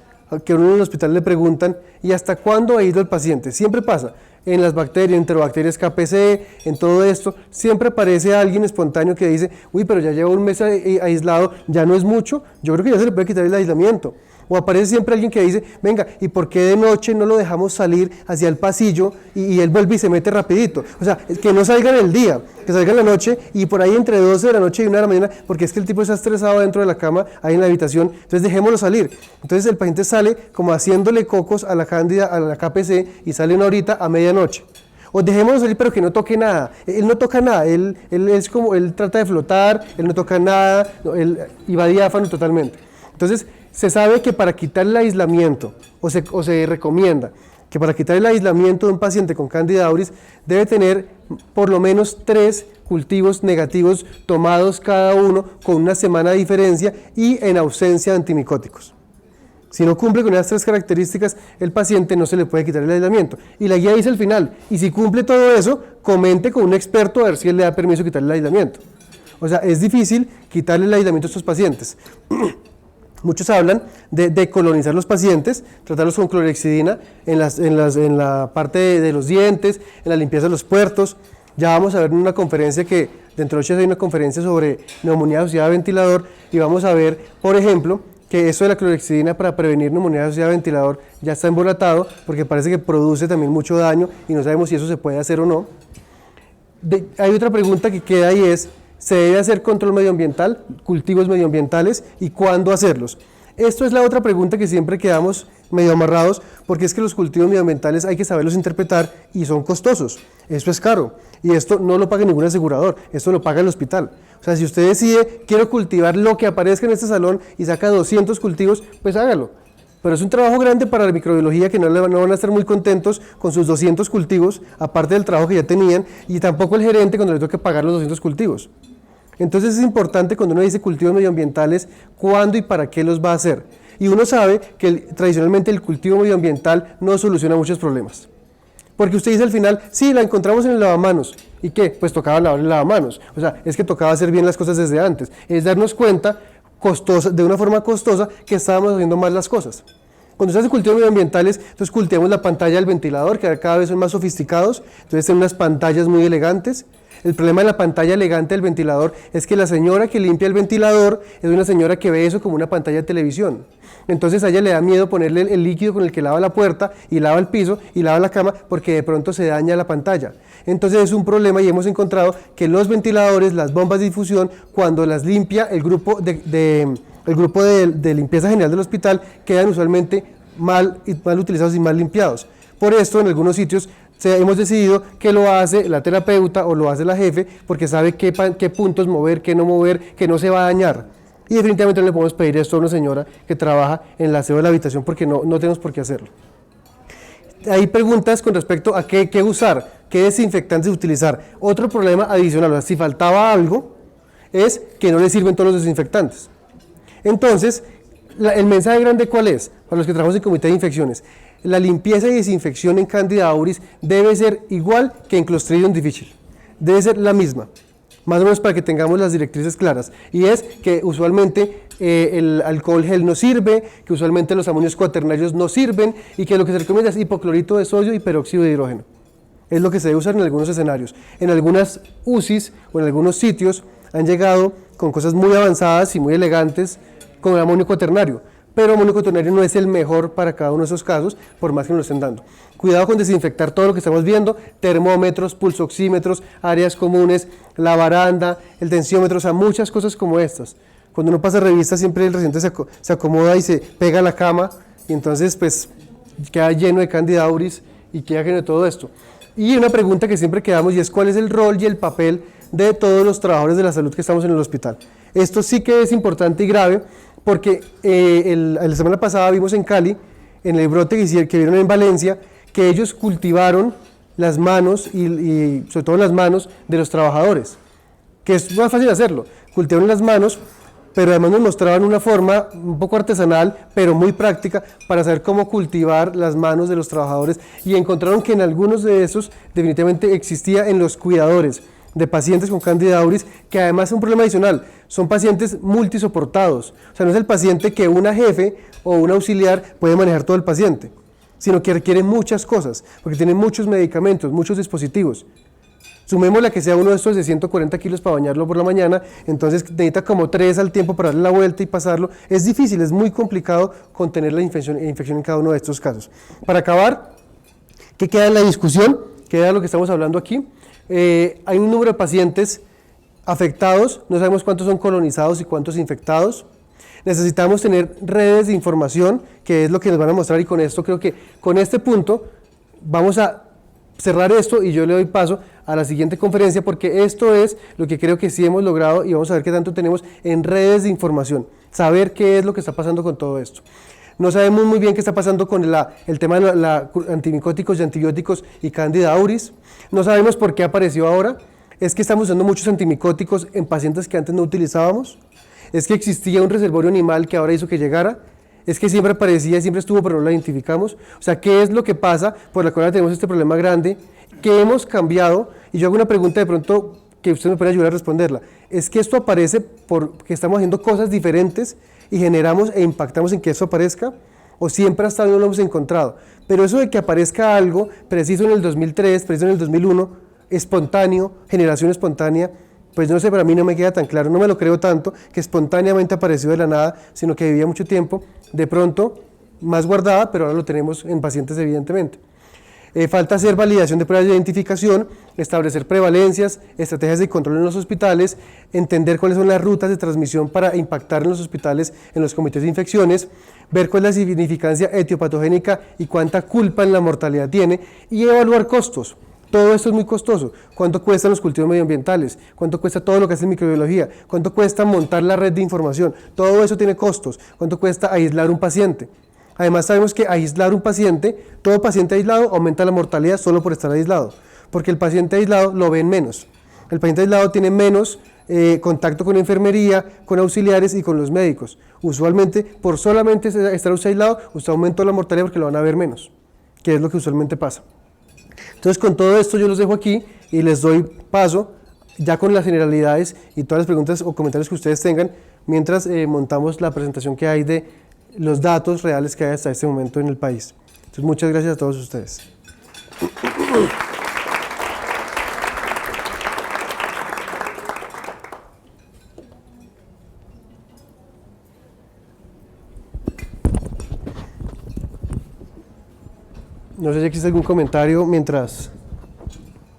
que a uno en el hospital le preguntan, ¿y hasta cuándo aíslo al paciente? Siempre pasa, en las bacterias, enterobacterias KPC, en todo esto, siempre aparece alguien espontáneo que dice, uy, pero ya lleva un mes aislado, ya no es mucho, yo creo que ya se le puede quitar el aislamiento. O aparece siempre alguien que dice, venga, ¿y por qué de noche no lo dejamos salir hacia el pasillo y él vuelve y se mete rapidito? O sea, que no salga en el día, que salga en la noche y por ahí entre 12 de la noche y 1 de la mañana, porque es que el tipo está estresado dentro de la cama, ahí en la habitación, entonces dejémoslo salir. Entonces el paciente sale como haciéndole cocos a la cándida, a la KPC, y sale una horita a medianoche. O dejémoslo salir pero que no toque nada. Él no toca nada, él trata de flotar, él no toca nada, y va diáfano totalmente. Entonces, se sabe que para quitar el aislamiento, o se recomienda que para quitar el aislamiento de un paciente con Candida auris, debe tener por lo menos 3 cultivos negativos tomados cada uno con una semana de diferencia y en ausencia de antimicóticos. Si no cumple con esas 3 características, el paciente no se le puede quitar el aislamiento. Y la guía dice al final, y si cumple todo eso, comente con un experto a ver si él le da permiso de quitarle el aislamiento. O sea, es difícil quitarle el aislamiento a estos pacientes. Muchos hablan de decolonizar los pacientes, tratarlos con clorhexidina en la parte de los dientes, en la limpieza de los puertos. Ya vamos a ver en una conferencia que dentro de 8 días hay una conferencia sobre neumonía asociada a ventilador y vamos a ver, por ejemplo, que eso de la clorhexidina para prevenir neumonía asociada a ventilador ya está embolatado porque parece que produce también mucho daño y no sabemos si eso se puede hacer o no. Hay otra pregunta que queda y es, ¿se debe hacer control medioambiental, cultivos medioambientales y cuándo hacerlos? Esto es la otra pregunta que siempre quedamos medio amarrados porque es que los cultivos medioambientales hay que saberlos interpretar y son costosos, esto es caro y esto no lo paga ningún asegurador, esto lo paga el hospital. O sea, si usted decide, quiero cultivar lo que aparezca en este salón y saca 200 cultivos, pues hágalo. Pero es un trabajo grande para la microbiología que no van a estar muy contentos con sus 200 cultivos, aparte del trabajo que ya tenían, y tampoco el gerente cuando le toque pagar los 200 cultivos. Entonces es importante cuando uno dice cultivos medioambientales, cuándo y para qué los va a hacer. Y uno sabe que tradicionalmente el cultivo medioambiental no soluciona muchos problemas. Porque usted dice al final, sí, la encontramos en el lavamanos. ¿Y qué? Pues tocaba lavar el lavamanos. O sea, es que tocaba hacer bien las cosas desde antes. Es darnos cuenta de una forma costosa que estábamos haciendo mal las cosas. Cuando se hace cultivos medioambientales, entonces cultivamos la pantalla del ventilador, que cada vez son más sofisticados, entonces tienen unas pantallas muy elegantes. El problema de la pantalla elegante del ventilador es que la señora que limpia el ventilador es una señora que ve eso como una pantalla de televisión. Entonces a ella le da miedo ponerle el líquido con el que lava la puerta y lava el piso y lava la cama porque de pronto se daña la pantalla. Entonces es un problema y hemos encontrado que los ventiladores, las bombas de difusión, cuando las limpia el grupo de limpieza general del hospital, quedan usualmente mal utilizados y mal limpiados. Por esto en algunos sitios hemos decidido que lo hace la terapeuta o lo hace la jefe porque sabe qué puntos mover, qué no mover, que no se va a dañar. Y definitivamente no le podemos pedir esto a una señora que trabaja en el aseo de la habitación porque no tenemos por qué hacerlo. Hay preguntas con respecto a qué usar, qué desinfectantes utilizar. Otro problema adicional, o sea, si faltaba algo, es que no le sirven todos los desinfectantes. Entonces, el mensaje grande ¿cuál es? Para los que trabajamos en comité de infecciones, la limpieza y desinfección en Candida auris debe ser igual que en Clostridium difficile, debe ser la misma. más o menos para que tengamos las directrices claras, y es que usualmente el alcohol gel no sirve, que usualmente los amonios cuaternarios no sirven, y que lo que se recomienda es hipoclorito de sodio y peróxido de hidrógeno. Es lo que se debe usar en algunos escenarios. En algunas UCIs o en algunos sitios han llegado con cosas muy avanzadas y muy elegantes con amonio cuaternario, pero amonio cuaternario no es el mejor para cada uno de esos casos, por más que nos lo estén dando. Cuidado con desinfectar todo lo que estamos viendo, termómetros, pulsoxímetros, áreas comunes, la baranda, el tensiómetro, o sea, muchas cosas como estas. Cuando uno pasa revista siempre el residente se acomoda y se pega a la cama, y entonces pues queda lleno de Candida auris y queda lleno de todo esto. Y una pregunta que siempre quedamos, y es cuál es el rol y el papel de todos los trabajadores de la salud que estamos en el hospital. Esto sí que es importante y grave, porque la semana pasada vimos en Cali, en el brote que vieron en Valencia, que ellos cultivaron las manos y sobre todo las manos de los trabajadores, que es más fácil hacerlo, cultivaron las manos, pero además nos mostraban una forma un poco artesanal, pero muy práctica, para saber cómo cultivar las manos de los trabajadores, y encontraron que en algunos de esos definitivamente existía en los cuidadores de pacientes con Candida auris, que además es un problema adicional, son pacientes multisoportados, o sea, no es el paciente que una jefe o un auxiliar puede manejar todo el paciente, sino que requiere muchas cosas, porque tiene muchos medicamentos, muchos dispositivos. Sumémosle que sea uno de estos de 140 kilos para bañarlo por la mañana, entonces necesita como 3 al tiempo para darle la vuelta y pasarlo. Es difícil, es muy complicado contener la infección en cada uno de estos casos. Para acabar, ¿qué queda en la discusión? Queda lo que estamos hablando aquí. Hay un número de pacientes afectados, no sabemos cuántos son colonizados y cuántos infectados. Necesitamos tener redes de información, que es lo que nos van a mostrar, y con esto creo que con este punto vamos a cerrar esto y yo le doy paso a la siguiente conferencia, porque esto es lo que creo que sí hemos logrado, y vamos a ver qué tanto tenemos en redes de información, saber qué es lo que está pasando con todo esto. No sabemos muy bien qué está pasando con el tema de antimicóticos y antibióticos y Candida auris, no sabemos por qué apareció ahora, es que estamos usando muchos antimicóticos en pacientes que antes no utilizábamos, es que existía un reservorio animal que ahora hizo que llegara, es que siempre aparecía, siempre estuvo, pero no lo identificamos. O sea, ¿qué es lo que pasa por la cual tenemos este problema grande? ¿Qué hemos cambiado? Y yo hago una pregunta de pronto que usted me puede ayudar a responderla. ¿Es que esto aparece porque estamos haciendo cosas diferentes y generamos e impactamos en que eso aparezca? ¿O siempre hasta hoy no lo hemos encontrado? Pero eso de que aparezca algo preciso en el 2003, preciso en el 2001, espontáneo, generación espontánea, pues no sé, para mí no me queda tan claro, no me lo creo tanto, que espontáneamente apareció de la nada, sino que vivía mucho tiempo, de pronto más guardada, pero ahora lo tenemos en pacientes evidentemente. Falta hacer validación de pruebas de identificación, establecer prevalencias, estrategias de control en los hospitales, entender cuáles son las rutas de transmisión para impactar en los hospitales, en los comités de infecciones, ver cuál es la significancia etiopatogénica y cuánta culpa en la mortalidad tiene, y evaluar costos. Todo esto es muy costoso. ¿Cuánto cuestan los cultivos medioambientales? ¿Cuánto cuesta todo lo que hace en microbiología? ¿Cuánto cuesta montar la red de información? Todo eso tiene costos. ¿Cuánto cuesta aislar un paciente? Además sabemos que aislar un paciente, todo paciente aislado aumenta la mortalidad solo por estar aislado, porque el paciente aislado lo ven menos. El paciente aislado tiene menos contacto con enfermería, con auxiliares y con los médicos. Usualmente, por solamente estar usted aislado, usted aumenta la mortalidad porque lo van a ver menos, que es lo que usualmente pasa. Entonces, con todo esto yo los dejo aquí y les doy paso ya con las generalidades y todas las preguntas o comentarios que ustedes tengan mientras montamos la presentación que hay de los datos reales que hay hasta este momento en el país. Entonces, muchas gracias a todos ustedes. No sé si existe algún comentario mientras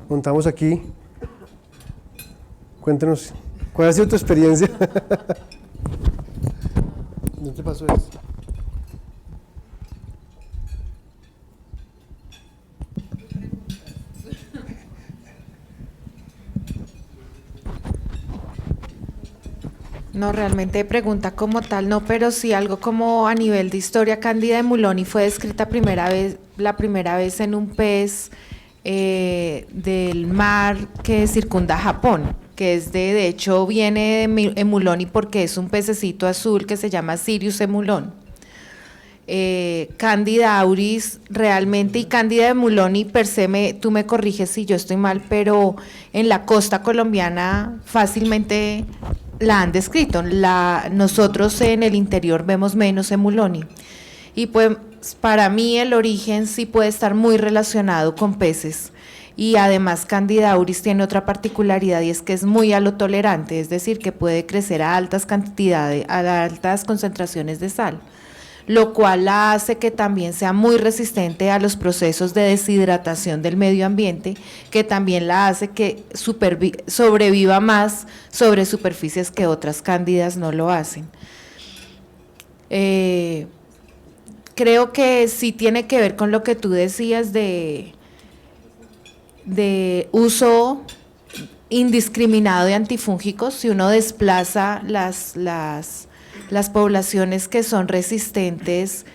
montamos aquí. Cuéntenos, ¿cuál ha sido tu experiencia? ¿No te pasó eso? No, realmente pregunta como tal, no, pero sí algo como a nivel de historia. Cándida de Muloni fue descrita la primera vez en un pez del mar que circunda Japón, que es de hecho viene de emuloni porque es un pececito azul que se llama Sirius emulon. Cándida auris realmente, y Cándida de Muloni per se, tú me corriges si yo estoy mal, pero en la costa colombiana fácilmente la han descrito. Nosotros en el interior vemos menos Emuloni. Y pues para mí el origen sí puede estar muy relacionado con peces. Y además Cándida auris tiene otra particularidad, y es que es muy halotolerante, es decir, que puede crecer a altas cantidades, a altas concentraciones de sal, lo cual la hace que también sea muy resistente a los procesos de deshidratación del medio ambiente, que también la hace que sobreviva más sobre superficies que otras cándidas no lo hacen. Creo que sí tiene que ver con lo que tú decías de uso indiscriminado de antifúngicos. Si uno desplaza las poblaciones que son resistentes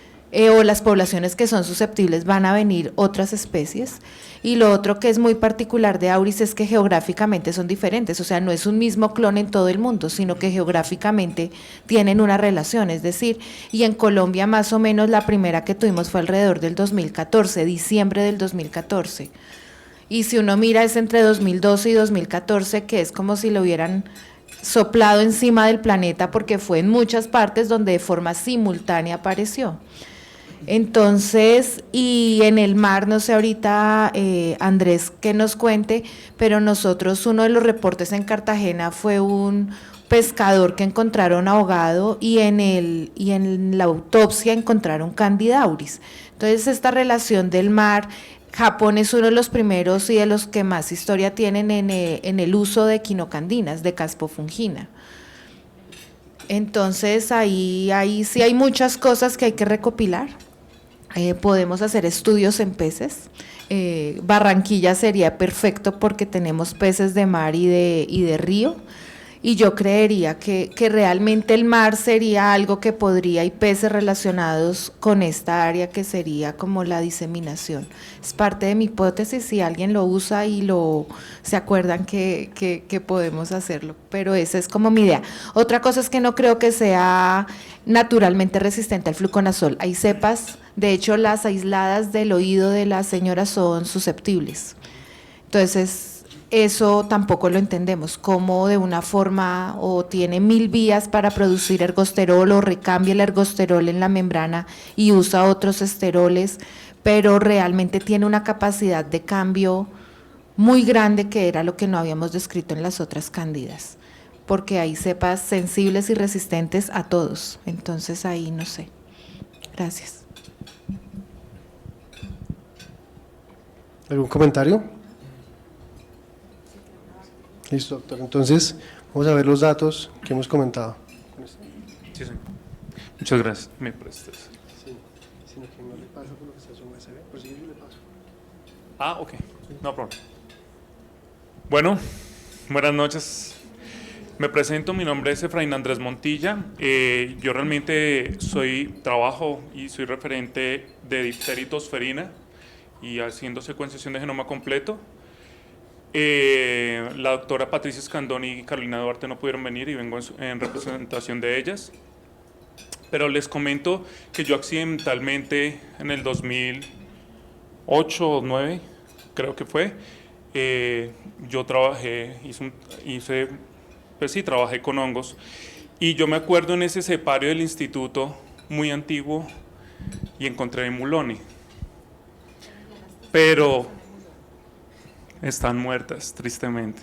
o las poblaciones que son susceptibles, van a venir otras especies. Y lo otro que es muy particular de auris es que geográficamente son diferentes, o sea, no es un mismo clon en todo el mundo, sino que geográficamente tienen una relación, es decir, y en Colombia más o menos la primera que tuvimos fue alrededor del 2014, diciembre del 2014. Y si uno mira es entre 2012 y 2014, que es como si lo hubieran soplado encima del planeta, porque fue en muchas partes donde de forma simultánea apareció. Entonces, y en el mar, no sé ahorita Andrés que nos cuente, pero nosotros uno de los reportes en Cartagena fue un pescador que encontraron ahogado, y en la autopsia encontraron Cándida auris. Entonces esta relación del mar, Japón es uno de los primeros y de los que más historia tienen en el uso de quinocandinas, de caspofungina. Entonces ahí sí hay muchas cosas que hay que recopilar. Podemos hacer estudios en peces. Barranquilla sería perfecto porque tenemos peces de mar y de río. Y yo creería que realmente el mar sería algo que podría, y peces relacionados con esta área, que sería como la diseminación. Es parte de mi hipótesis, si alguien lo usa y se acuerdan que podemos hacerlo, pero esa es como mi idea. Otra cosa es que no creo que sea naturalmente resistente al fluconazol. Hay cepas, de hecho las aisladas del oído de la señora son susceptibles. Entonces, eso tampoco lo entendemos, cómo de una forma o tiene 1000 vías para producir ergosterol o recambia el ergosterol en la membrana y usa otros esteroles, pero realmente tiene una capacidad de cambio muy grande, que era lo que no habíamos descrito en las otras cándidas, porque hay cepas sensibles y resistentes a todos. Entonces ahí no sé. Gracias. ¿Algún comentario? Listo, doctor. Entonces, vamos a ver los datos que hemos comentado. Sí, sí. Muchas gracias. ¿Me prestas? Sí, sino que no le paso por lo que está su USB. Por si yo le paso. Ah, ok. No problem. Bueno, buenas noches. Me presento, mi nombre es Efraín Andrés Montilla. Yo realmente trabajo y soy referente de difteritosferina y haciendo secuenciación de genoma completo. La doctora Patricia Scandoni y Carolina Duarte no pudieron venir y vengo en representación de ellas. Pero les comento que yo accidentalmente en el 2008 o 2009, creo que fue, yo trabajé, trabajé con hongos. Y yo me acuerdo en ese cepario del instituto muy antiguo y encontré Muloni. Pero están muertas, tristemente.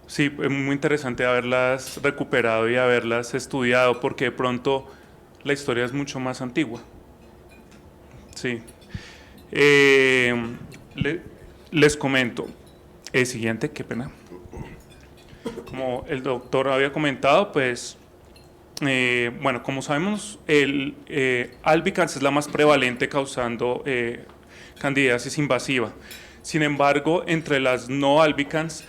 Sí, es muy interesante haberlas recuperado y haberlas estudiado, porque de pronto la historia es mucho más antigua. Sí. Les comento. Siguiente, qué pena. Como el doctor había comentado, pues, bueno, como sabemos, el albicans es la más prevalente causando candidiasis invasiva. Sin embargo, entre las no albicans,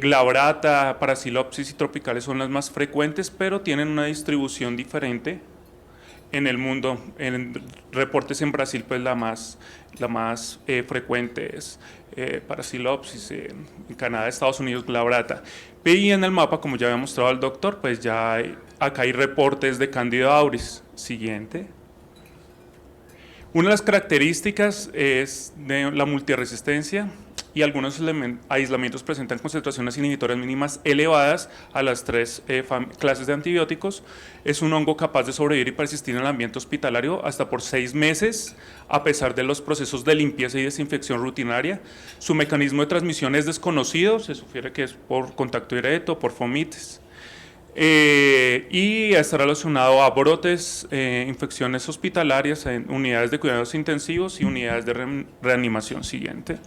glabrata, paracilopsis y tropicales son las más frecuentes, pero tienen una distribución diferente en el mundo. En reportes en Brasil, pues la más frecuente es paracilopsis, en Canadá, Estados Unidos, glabrata. Y en el mapa, como ya había mostrado el doctor, pues ya acá hay reportes de Candida auris. Siguiente. Una de las características es de la multiresistencia y algunos aislamientos presentan concentraciones inhibitorias mínimas elevadas a las 3 clases de antibióticos. Es un hongo capaz de sobrevivir y persistir en el ambiente hospitalario hasta por 6 meses, a pesar de los procesos de limpieza y desinfección rutinaria. Su mecanismo de transmisión es desconocido, se sugiere que es por contacto directo, por fomites. Y está relacionado a brotes, infecciones hospitalarias en unidades de cuidados intensivos y unidades de reanimación. Siguiente.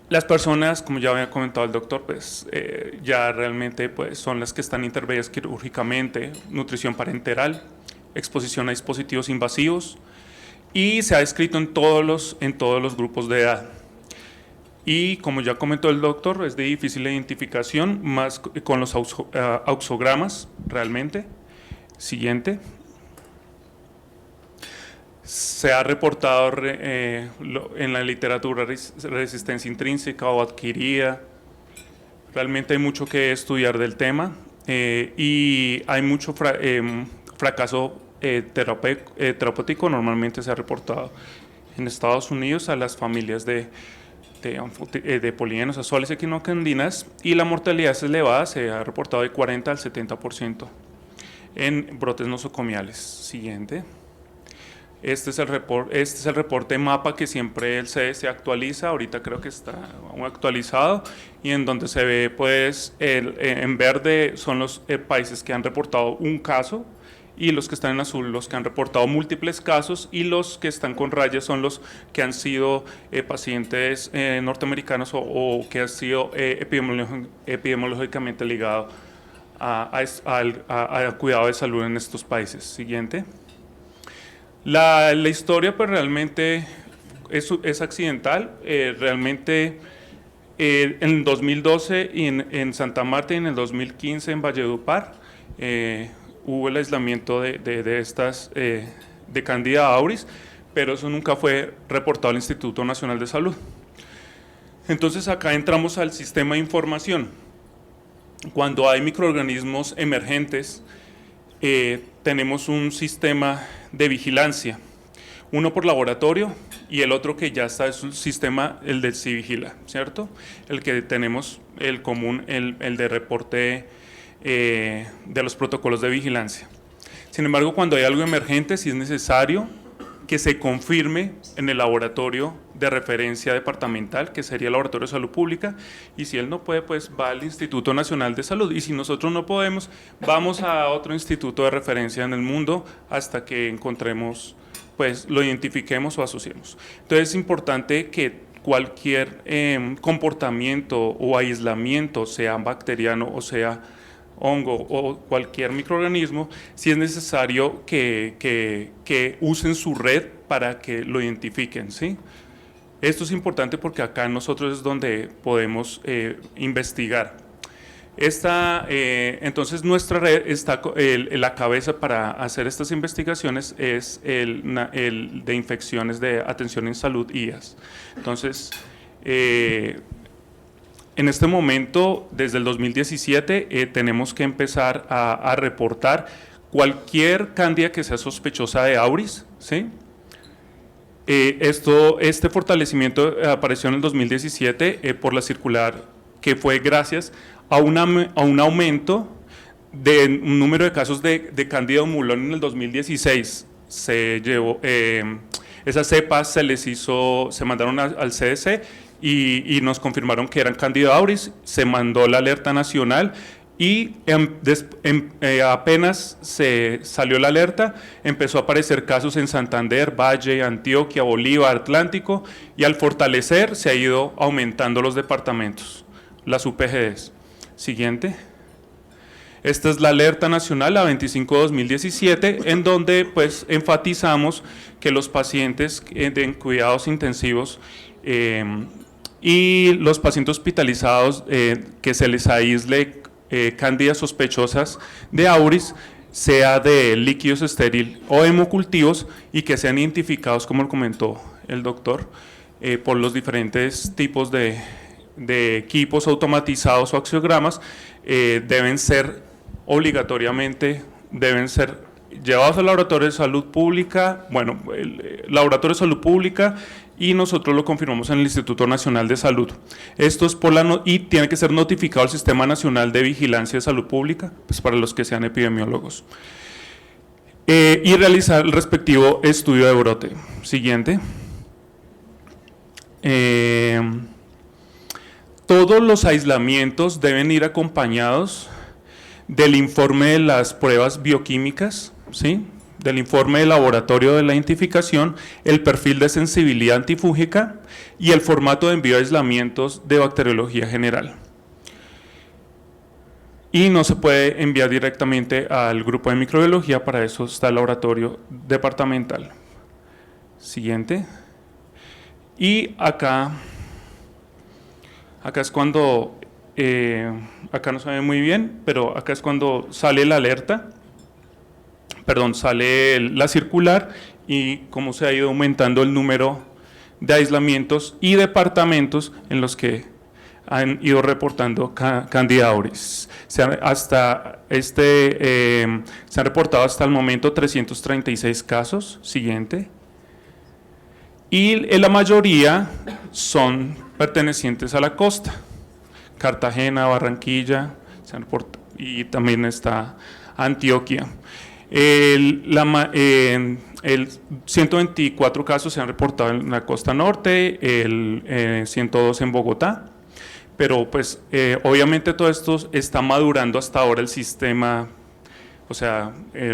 Las personas, como ya había comentado el doctor, pues ya realmente pues, son las que están intervenidas quirúrgicamente, nutrición parenteral, exposición a dispositivos invasivos, y se ha descrito en todos los grupos de edad. Y como ya comentó el doctor, es de difícil identificación, más con los auxogramas realmente. Siguiente. Se ha reportado en la literatura resistencia intrínseca o adquirida. Realmente hay mucho que estudiar del tema y hay mucho fracaso terapéutico. Normalmente se ha reportado en Estados Unidos a las familias de polinias azules equinocandinas, y la mortalidad es elevada, se ha reportado de 40 al 70% en brotes nosocomiales. Siguiente. Este es el reporte MAPA que siempre el CDC actualiza, ahorita creo que está actualizado, y en donde se ve pues en verde son los países que han reportado un caso, y los que están en azul los que han reportado múltiples casos, y los que están con rayas son los que han sido pacientes norteamericanos o que han sido epidemiológicamente ligados a cuidado de salud en estos países. Siguiente. La historia pues realmente es accidental, realmente en el 2012 en Santa Marta y en el 2015 en Valledupar hubo el aislamiento de Candida auris, pero eso nunca fue reportado al Instituto Nacional de Salud. Entonces acá entramos al sistema de información. Cuando hay microorganismos emergentes, tenemos un sistema de vigilancia, uno por laboratorio y el otro que ya está es un sistema, el del Civigila, ¿cierto? El que tenemos, el común, el de reporte de los protocolos de vigilancia. Sin embargo, cuando hay algo emergente, sí es necesario que se confirme en el laboratorio de referencia departamental, que sería el Laboratorio de Salud Pública, y si él no puede, pues va al Instituto Nacional de Salud, y si nosotros no podemos, vamos a otro instituto de referencia en el mundo hasta que encontremos, pues lo identifiquemos o asociemos. Entonces es importante que cualquier comportamiento o aislamiento, sea bacteriano o sea hongo o cualquier microorganismo, si es necesario que usen su red para que lo identifiquen, ¿sí? Esto es importante porque acá nosotros es donde podemos investigar. Entonces nuestra red está, la cabeza para hacer estas investigaciones es el de infecciones de atención en salud, IAS. Entonces, en este momento, desde el 2017, tenemos que empezar a reportar cualquier cándida que sea sospechosa de auris, ¿sí? Este fortalecimiento apareció en el 2017 por la circular, que fue gracias a un aumento de un número de casos de cándida humulón en el 2016. Se llevó, esas cepas se mandaron al CDC, y nos confirmaron que eran Candida auris, se mandó la alerta nacional y apenas se salió la alerta, empezó a aparecer casos en Santander, Valle, Antioquia, Bolívar, Atlántico, y al fortalecer se ha ido aumentando los departamentos, las UPGDs. Siguiente. Esta es la alerta nacional, la 25/2017, en donde pues enfatizamos que los pacientes en cuidados intensivos y los pacientes hospitalizados que se les aísle cándidas sospechosas de auris, sea de líquidos estériles o hemocultivos, y que sean identificados, como lo comentó el doctor, por los diferentes tipos de equipos automatizados o axiogramas, deben ser obligatoriamente llevados al laboratorio de salud pública, bueno, el laboratorio de salud pública, y nosotros lo confirmamos en el Instituto Nacional de Salud. Esto es y tiene que ser notificado al Sistema Nacional de Vigilancia de Salud Pública, pues para los que sean epidemiólogos. Y realizar el respectivo estudio de brote. Siguiente. Todos los aislamientos deben ir acompañados del informe de las pruebas bioquímicas, ¿sí?, del informe de laboratorio de la identificación, el perfil de sensibilidad antifúngica y el formato de envío de aislamientos de bacteriología general. Y no se puede enviar directamente al grupo de microbiología, para eso está el laboratorio departamental. Siguiente. Y acá es cuando, acá no se ve muy bien, pero acá es cuando sale la alerta, sale la circular y cómo se ha ido aumentando el número de aislamientos y departamentos en los que han ido reportando Candida auris. Se han reportado hasta el momento 336 casos. Siguiente. Y la mayoría son pertenecientes a la costa, Cartagena, Barranquilla, y también está Antioquia. El 124 casos se han reportado en la costa norte, 102 en Bogotá, pero pues obviamente todo esto está madurando hasta ahora el sistema, o sea,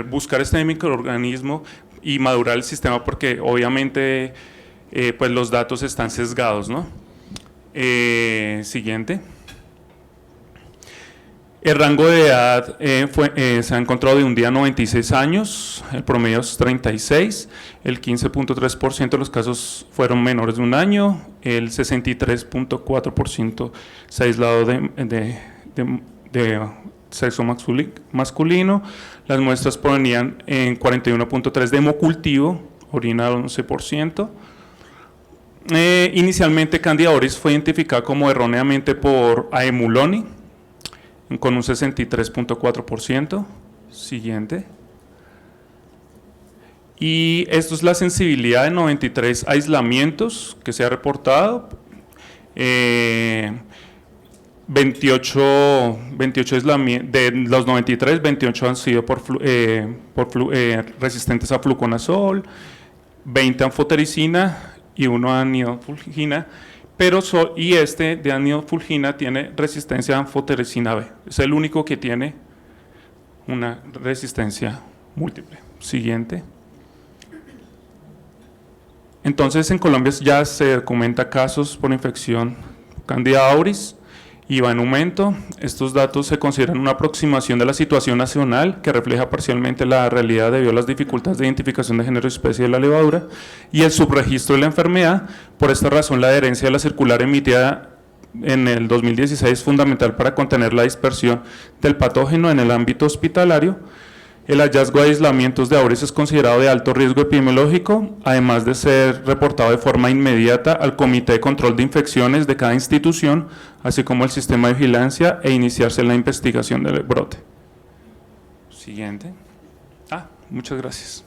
buscar este microorganismo y madurar el sistema, porque obviamente pues los datos están sesgados, ¿no? Siguiente. El rango de edad se ha encontrado de un día a 96 años, el promedio es 36, el 15.3% de los casos fueron menores de un año, el 63.4% se ha aislado de sexo masculino, las muestras provenían en 41.3% de hemocultivo, orina 11%. Inicialmente Candida auris fue identificada como erróneamente por Aemuloni, con un 63.4%. Siguiente. Y esto es la sensibilidad de 93 aislamientos que se ha reportado. 28 aislamientos, de los 93, 28 han sido resistentes a fluconazol, 20 anfotericina y 1 anidofulgina. Y este de anidofulgina tiene resistencia a anfotericina B. Es el único que tiene una resistencia múltiple. Siguiente. Entonces en Colombia ya se documenta casos por infección Candida auris y va en aumento. Estos datos se consideran una aproximación de la situación nacional que refleja parcialmente la realidad debido a las dificultades de identificación de género y especie de la levadura y el subregistro de la enfermedad. Por esta razón, la adherencia de la circular emitida en el 2016 es fundamental para contener la dispersión del patógeno en el ámbito hospitalario. El hallazgo de aislamientos de auris es considerado de alto riesgo epidemiológico, además de ser reportado de forma inmediata al Comité de Control de Infecciones de cada institución, así como el sistema de vigilancia, e iniciarse la investigación del brote. Siguiente. Muchas gracias.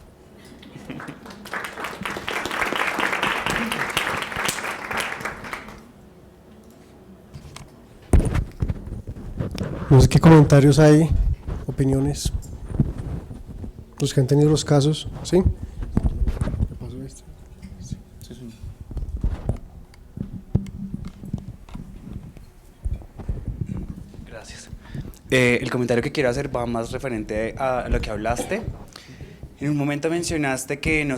No sé qué comentarios hay, opiniones. Los que han tenido los casos, ¿sí? ¿Qué pasó esto? Sí. Gracias. El comentario que quiero hacer va más referente a lo que hablaste. En un momento mencionaste que no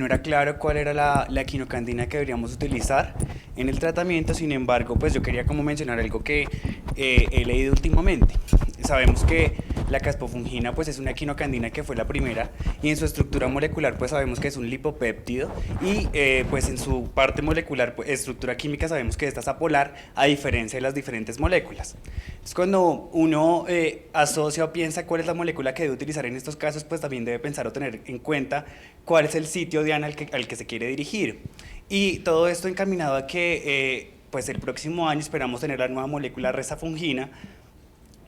era claro cuál era la quinocandina que deberíamos utilizar en el tratamiento. Sin embargo, pues yo quería como mencionar algo que he leído últimamente. Sabemos que la caspofungina pues es una quinocandina que fue la primera, y en su estructura molecular pues sabemos que es un lipopéptido, y pues en su parte molecular, pues, estructura química, sabemos que esta es apolar, a diferencia de las diferentes moléculas. Entonces cuando uno asocia o piensa cuál es la molécula que debe utilizar en estos casos, pues también debe pensar o tener en cuenta cuál es el sitio diana al que se quiere dirigir, y todo esto encaminado a que pues el próximo año esperamos tener la nueva molécula resafungina,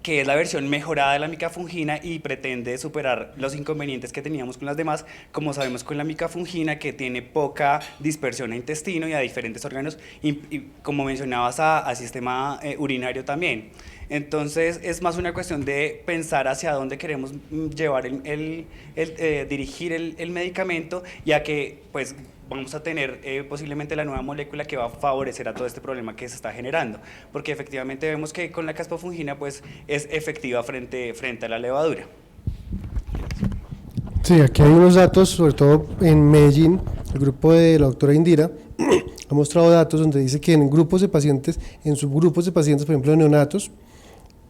que es la versión mejorada de la micafungina y pretende superar los inconvenientes que teníamos con las demás, como sabemos con la micafungina, que tiene poca dispersión a intestino y a diferentes órganos, y como mencionabas, a sistema urinario también. Entonces es más una cuestión de pensar hacia dónde queremos llevar dirigir el medicamento, ya que pues vamos a tener posiblemente la nueva molécula que va a favorecer a todo este problema que se está generando, porque efectivamente vemos que con la caspofungina pues es efectiva frente a la levadura. Sí, aquí hay unos datos, sobre todo en Medellín, el grupo de la doctora Indira ha mostrado datos donde dice que en grupos de pacientes, en subgrupos de pacientes, por ejemplo, neonatos,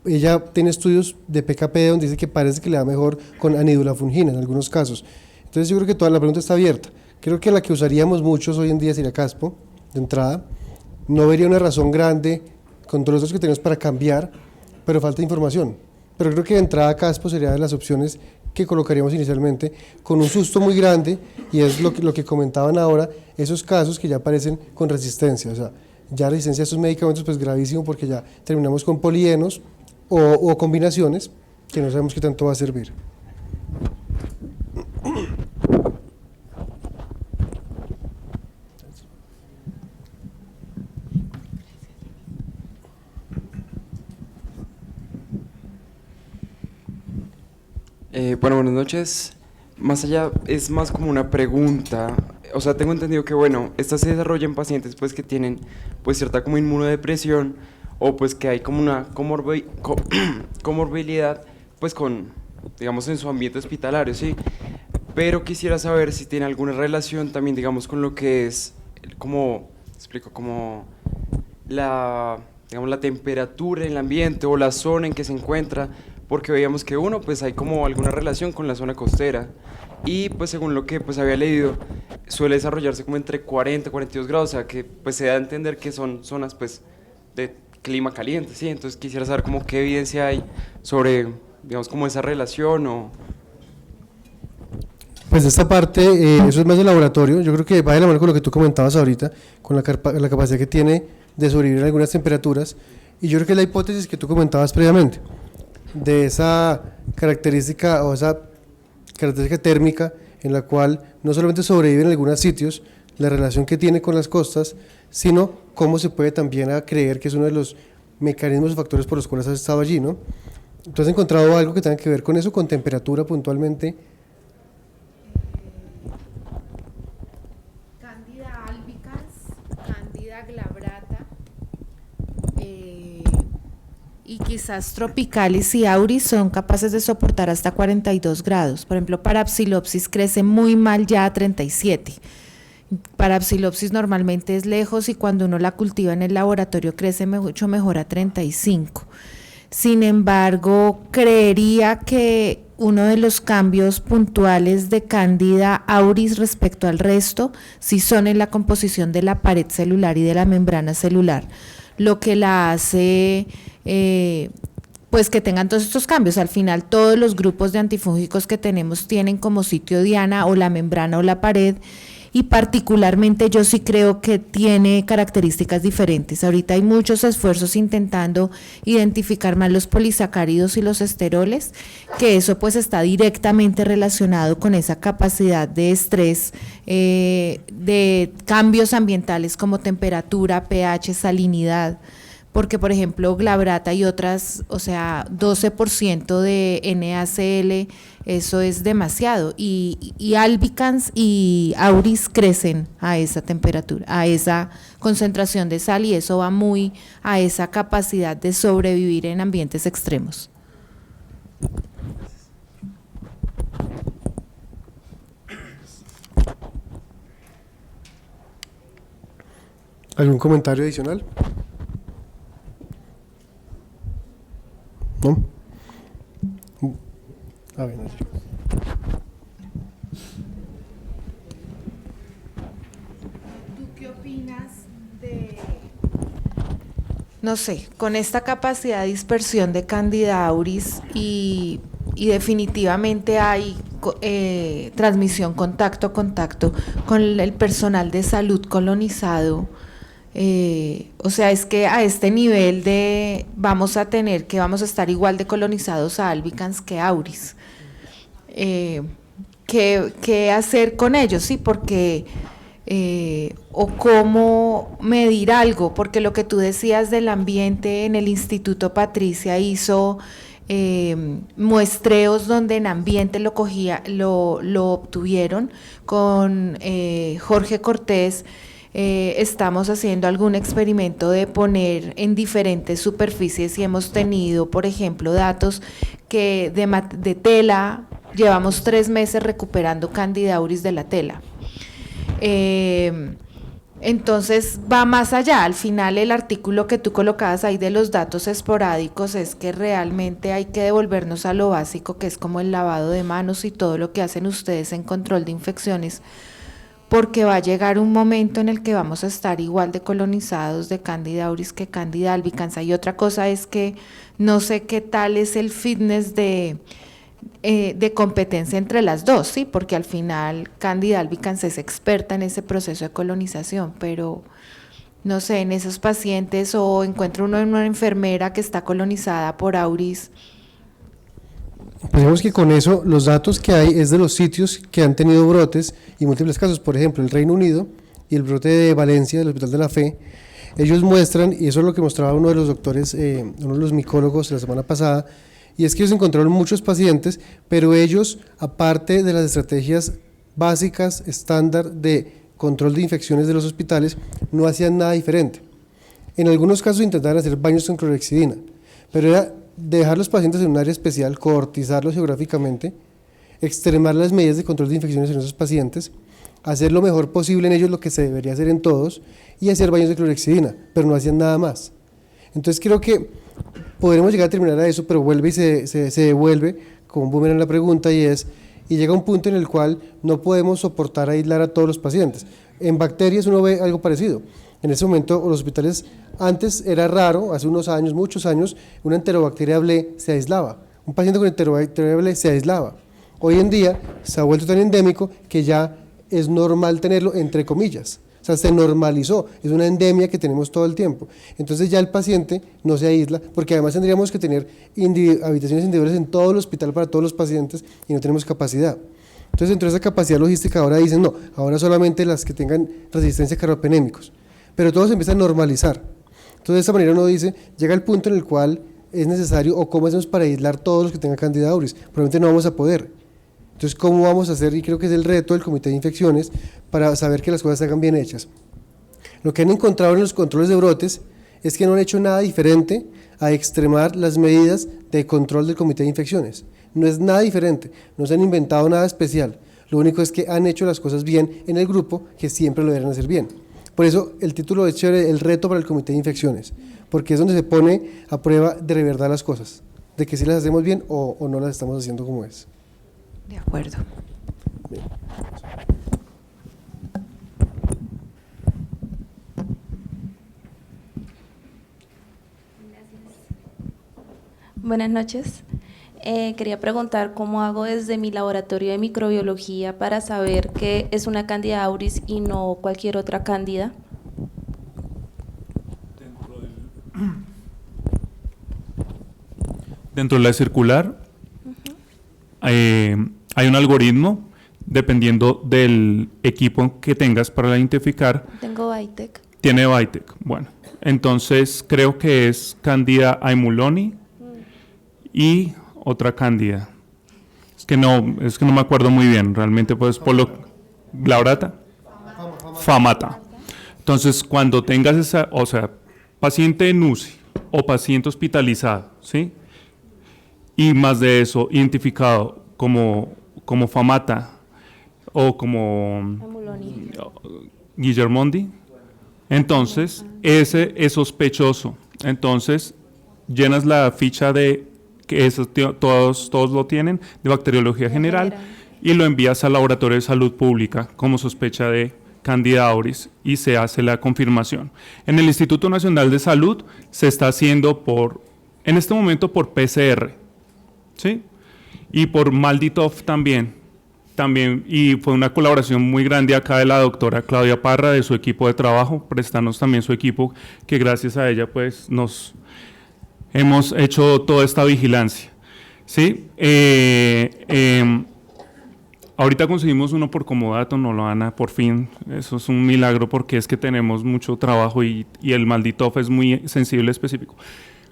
ella tiene estudios de PKP donde dice que parece que le da mejor con anidulafungina en algunos casos. Entonces yo creo que toda la pregunta está abierta. Creo que la que usaríamos muchos hoy en día sería caspo, de entrada. No vería una razón grande con todos los otros que tenemos para cambiar, pero falta información. Pero creo que de entrada caspo sería de las opciones que colocaríamos inicialmente, con un susto muy grande, y es lo que comentaban ahora, esos casos que ya aparecen con resistencia. O sea, ya resistencia a estos medicamentos pues gravísimo, porque ya terminamos con polienos o combinaciones que no sabemos qué tanto va a servir. Bueno, buenas noches. Más allá, es más como una pregunta. O sea, tengo entendido que, bueno, esta se desarrolla en pacientes pues que tienen pues cierta como inmunodepresión, o pues que hay como una comorbilidad pues con, digamos, en su ambiente hospitalario, ¿sí? Pero quisiera saber si tiene alguna relación también, digamos, con lo que es, como, explico, como digamos, la temperatura en el ambiente o la zona en que se encuentra, porque veíamos que pues hay como alguna relación con la zona costera, y pues según lo que pues había leído, suele desarrollarse como entre 40 y 42 grados, o sea que pues se da a entender que son zonas pues de clima caliente, ¿sí? Entonces quisiera saber como qué evidencia hay sobre, digamos, como esa relación o... Pues esta parte, eso es más de laboratorio. Yo creo que va de la mano con lo que tú comentabas ahorita, con la capacidad que tiene de sobrevivir a algunas temperaturas, y yo creo que es la hipótesis que tú comentabas previamente, de esa característica o esa característica térmica en la cual no solamente sobrevive en algunos sitios, la relación que tiene con las costas, sino cómo se puede también creer que es uno de los mecanismos o factores por los cuales has estado allí, ¿no? ¿Tú has encontrado algo que tenga que ver con eso, con temperatura puntualmente? Candida albicans, Candida glabrata, y quizás tropicalis y auris son capaces de soportar hasta 42 grados. Por ejemplo, Parapsilopsis crece muy mal ya a 37. Parapsilopsis normalmente es lejos y cuando uno la cultiva en el laboratorio crece mucho mejor a 35. Sin embargo, creería que uno de los cambios puntuales de Candida auris respecto al resto sí son en la composición de la pared celular y de la membrana celular, lo que la hace pues que tengan todos estos cambios. Al final todos los grupos de antifúngicos que tenemos tienen como sitio diana o la membrana o la pared, y particularmente yo sí creo que tiene características diferentes. Ahorita hay muchos esfuerzos intentando identificar más los polisacáridos y los esteroles, que eso pues está directamente relacionado con esa capacidad de estrés, de cambios ambientales como temperatura, pH, salinidad, porque por ejemplo glabrata y otras, o sea, 12% de NaCl, eso es demasiado, y albicans y auris crecen a esa temperatura, a esa concentración de sal, y eso va muy a esa capacidad de sobrevivir en ambientes extremos. ¿Algún comentario adicional? ¿No? A ver, no. ¿Tú qué opinas de, no sé, con esta capacidad de dispersión de Candida auris y definitivamente hay transmisión contacto con el personal de salud colonizado? O sea, es que a este nivel vamos a estar igual de colonizados a albicans que auris. ¿Qué hacer con ellos? Sí, porque, o cómo medir algo, porque lo que tú decías del ambiente en el Instituto Patricia hizo muestreos donde en ambiente lo obtuvieron con Jorge Cortés. Estamos haciendo algún experimento de poner en diferentes superficies y hemos tenido, por ejemplo, datos que de tela, llevamos 3 meses recuperando Candida auris de la tela. Entonces va más allá. Al final el artículo que tú colocabas ahí de los datos esporádicos es que realmente hay que devolvernos a lo básico, que es como el lavado de manos y todo lo que hacen ustedes en control de infecciones, porque va a llegar un momento en el que vamos a estar igual de colonizados de Candida auris que Candida albicans. Y otra cosa es que no sé qué tal es el fitness de competencia entre las dos, ¿sí? Porque al final Candida albicans es experta en ese proceso de colonización, pero no sé, en esos pacientes, o encuentra uno en una enfermera que está colonizada por auris. Pensemos que con eso los datos que hay es de los sitios que han tenido brotes y múltiples casos. Por ejemplo, el Reino Unido y el brote de Valencia del Hospital de la Fe, ellos muestran, y eso es lo que mostraba uno de los doctores, uno de los micólogos la semana pasada, y es que ellos encontraron muchos pacientes, pero ellos, aparte de las estrategias básicas, estándar de control de infecciones de los hospitales, no hacían nada diferente. En algunos casos intentaban hacer baños con clorhexidina, pero era dejar los pacientes en un área especial, cohortizarlos geográficamente, extremar las medidas de control de infecciones en esos pacientes, hacer lo mejor posible en ellos, lo que se debería hacer en todos, y hacer baños de clorhexidina, pero no hacían nada más. Entonces creo que podremos llegar a terminar a eso, pero vuelve y se devuelve como un boomerang la pregunta, y llega un punto en el cual no podemos soportar aislar a todos los pacientes. En bacterias uno ve algo parecido. En ese momento los hospitales, antes era raro, hace unos años, muchos años, una enterobacteria ble se aislaba. Un paciente con enterobacteria ble se aislaba. Hoy en día se ha vuelto tan endémico que ya es normal tenerlo, entre comillas. O sea, se normalizó, es una endemia que tenemos todo el tiempo. Entonces ya el paciente no se aísla, porque además tendríamos que tener habitaciones individuales en todo el hospital para todos los pacientes y no tenemos capacidad. Entonces, dentro de esa capacidad logística ahora dicen, no, ahora solamente las que tengan resistencia a carbapenémicos. Pero todo se empieza a normalizar. Entonces, de esta manera uno dice, llega el punto en el cual es necesario, o cómo hacemos para aislar todos los que tengan Candida auris. Probablemente no vamos a poder. Entonces, ¿cómo vamos a hacer? Y creo que es el reto del Comité de Infecciones para saber que las cosas se hagan bien hechas. Lo que han encontrado en los controles de brotes es que no han hecho nada diferente a extremar las medidas de control del Comité de Infecciones. No es nada diferente, no se han inventado nada especial. Lo único es que han hecho las cosas bien en el grupo, que siempre lo deberían hacer bien. Por eso el título es chévere, el reto para el Comité de Infecciones, porque es donde se pone a prueba de verdad las cosas, de que si las hacemos bien o no las estamos haciendo como es. De acuerdo. Bien. Buenas noches. Quería preguntar cómo hago desde mi laboratorio de microbiología para saber que es una Candida auris y no cualquier otra cándida. Dentro de la circular hay un algoritmo dependiendo del equipo que tengas para identificar. Tengo Vitek. Tiene Vitek. Bueno, entonces creo que es Candida aemuloni y otra cándida. Es que no me acuerdo muy bien, realmente pues por lo Laurata, Famata. Entonces, cuando tengas esa, o sea, paciente en UCI o paciente hospitalizado, ¿sí? Y más de eso, identificado como Famata o como Aemuloni. Guillermondi, entonces ese es sospechoso. Entonces, llenas la ficha de que todos lo tienen, de bacteriología general, y lo envías al laboratorio de salud pública como sospecha de Candida auris y se hace la confirmación. En el Instituto Nacional de Salud se está haciendo en este momento por PCR, ¿sí? Y por Malditov también, también, y fue una colaboración muy grande acá de la doctora Claudia Parra, de su equipo de trabajo, prestarnos también su equipo, que gracias a ella pues nos hemos hecho toda esta vigilancia. ¿Sí? Ahorita conseguimos uno por comodato, no lo Ana, por fin, eso es un milagro porque es que tenemos mucho trabajo y el maldito es muy sensible específico.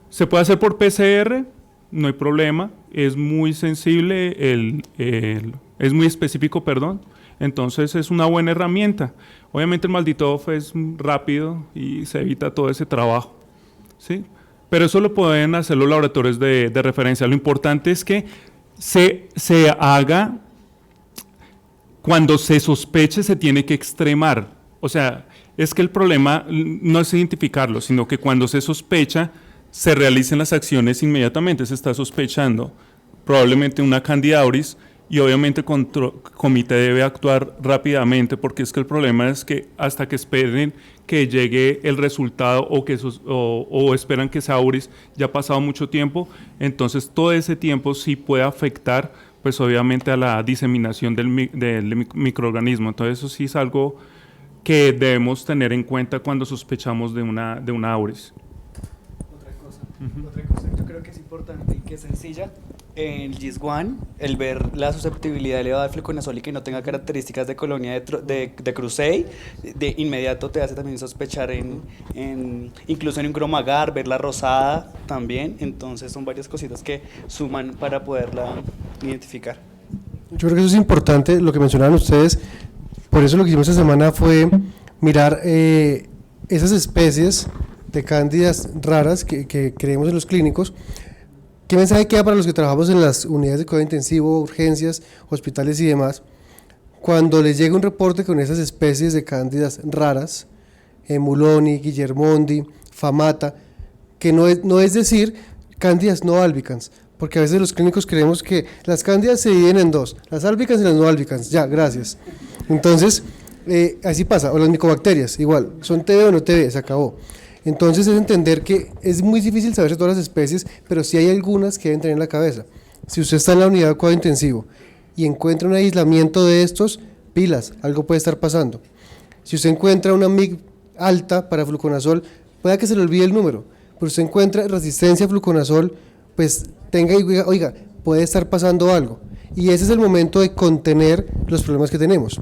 Se puede hacer por PCR, no hay problema, es muy sensible, es muy específico, perdón, entonces es una buena herramienta. Obviamente el maldito es rápido y se evita todo ese trabajo, ¿sí? Pero eso lo pueden hacer los laboratorios de referencia. Lo importante es que se haga cuando se sospeche, se tiene que extremar. O sea, es que el problema no es identificarlo, sino que cuando se sospecha, se realicen las acciones inmediatamente. Se está sospechando probablemente una Candida auris y obviamente el comité debe actuar rápidamente, porque es que el problema es que hasta que esperen que llegue el resultado o esperan que sea auris, ya ha pasado mucho tiempo, entonces todo ese tiempo sí puede afectar pues obviamente a la diseminación del microorganismo. Entonces eso sí es algo que debemos tener en cuenta cuando sospechamos de una auris. Otra cosa que yo creo que es importante y que es sencilla, en el GIS-1, el ver la susceptibilidad elevada de fluconazol y que no tenga características de colonia de Crusei, de inmediato te hace también sospechar incluso en un cromagar, ver la rosada también. Entonces son varias cositas que suman para poderla identificar. Yo creo que eso es importante, lo que mencionaban ustedes. Por eso lo que hicimos esta semana fue mirar esas especies de cándidas raras que creemos en los clínicos. ¿Qué mensaje queda para los que trabajamos en las unidades de cuidado intensivo, urgencias, hospitales y demás? Cuando les llega un reporte con esas especies de cándidas raras, Muloni, Guillermondi, Famata, que no es decir cándidas no albicans, porque a veces los clínicos creemos que las cándidas se dividen en dos, las albicans y las no albicans, ya, gracias. Entonces, así pasa, o las micobacterias, igual, son TB o no TB, se acabó. Entonces es entender que es muy difícil saberse todas las especies, pero sí hay algunas que deben tener en la cabeza. Si usted está en la unidad de cuidado intensivo y encuentra un aislamiento de estos, pilas, algo puede estar pasando. Si usted encuentra una MIG alta para fluconazol, puede que se le olvide el número, pero usted encuentra resistencia a fluconazol, pues tenga y diga, oiga, puede estar pasando algo. Y ese es el momento de contener los problemas que tenemos.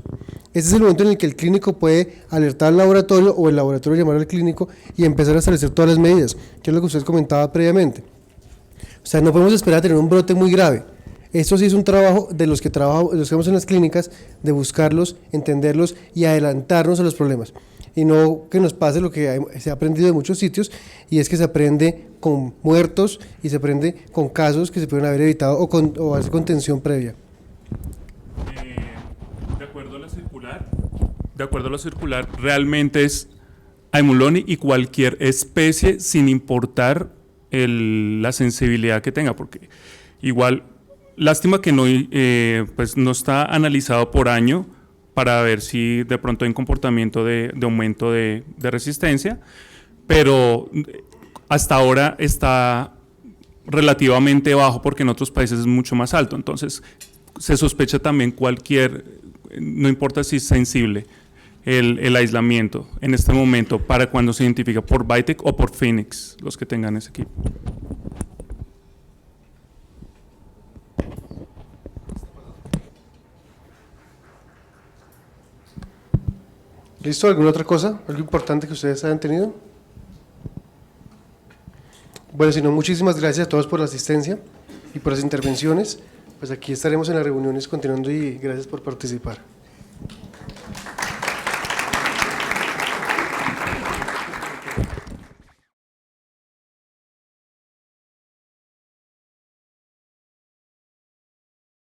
Ese es el momento en el que el clínico puede alertar al laboratorio o el laboratorio llamar al clínico y empezar a establecer todas las medidas, que es lo que usted comentaba previamente. O sea, no podemos esperar a tener un brote muy grave. Esto sí es un trabajo de los que estamos en las clínicas, de buscarlos, entenderlos y adelantarnos a los problemas. Y no que nos pase lo que se ha aprendido de muchos sitios, y es que se aprende con muertos y se aprende con casos que se pueden haber evitado o hacer contención previa. De acuerdo a la circular, realmente es Muloni y cualquier especie sin importar la sensibilidad que tenga, porque igual, lástima que pues no está analizado por año para ver si de pronto hay un comportamiento de aumento de resistencia, pero hasta ahora está relativamente bajo porque en otros países es mucho más alto. Entonces se sospecha también no importa si es sensible el aislamiento en este momento para cuando se identifica por Vitek o por Phoenix, los que tengan ese equipo. ¿Listo? ¿Alguna otra cosa? ¿Algo importante que ustedes hayan tenido? Bueno, si no, muchísimas gracias a todos por la asistencia y por las intervenciones. Pues aquí estaremos en las reuniones continuando y gracias por participar.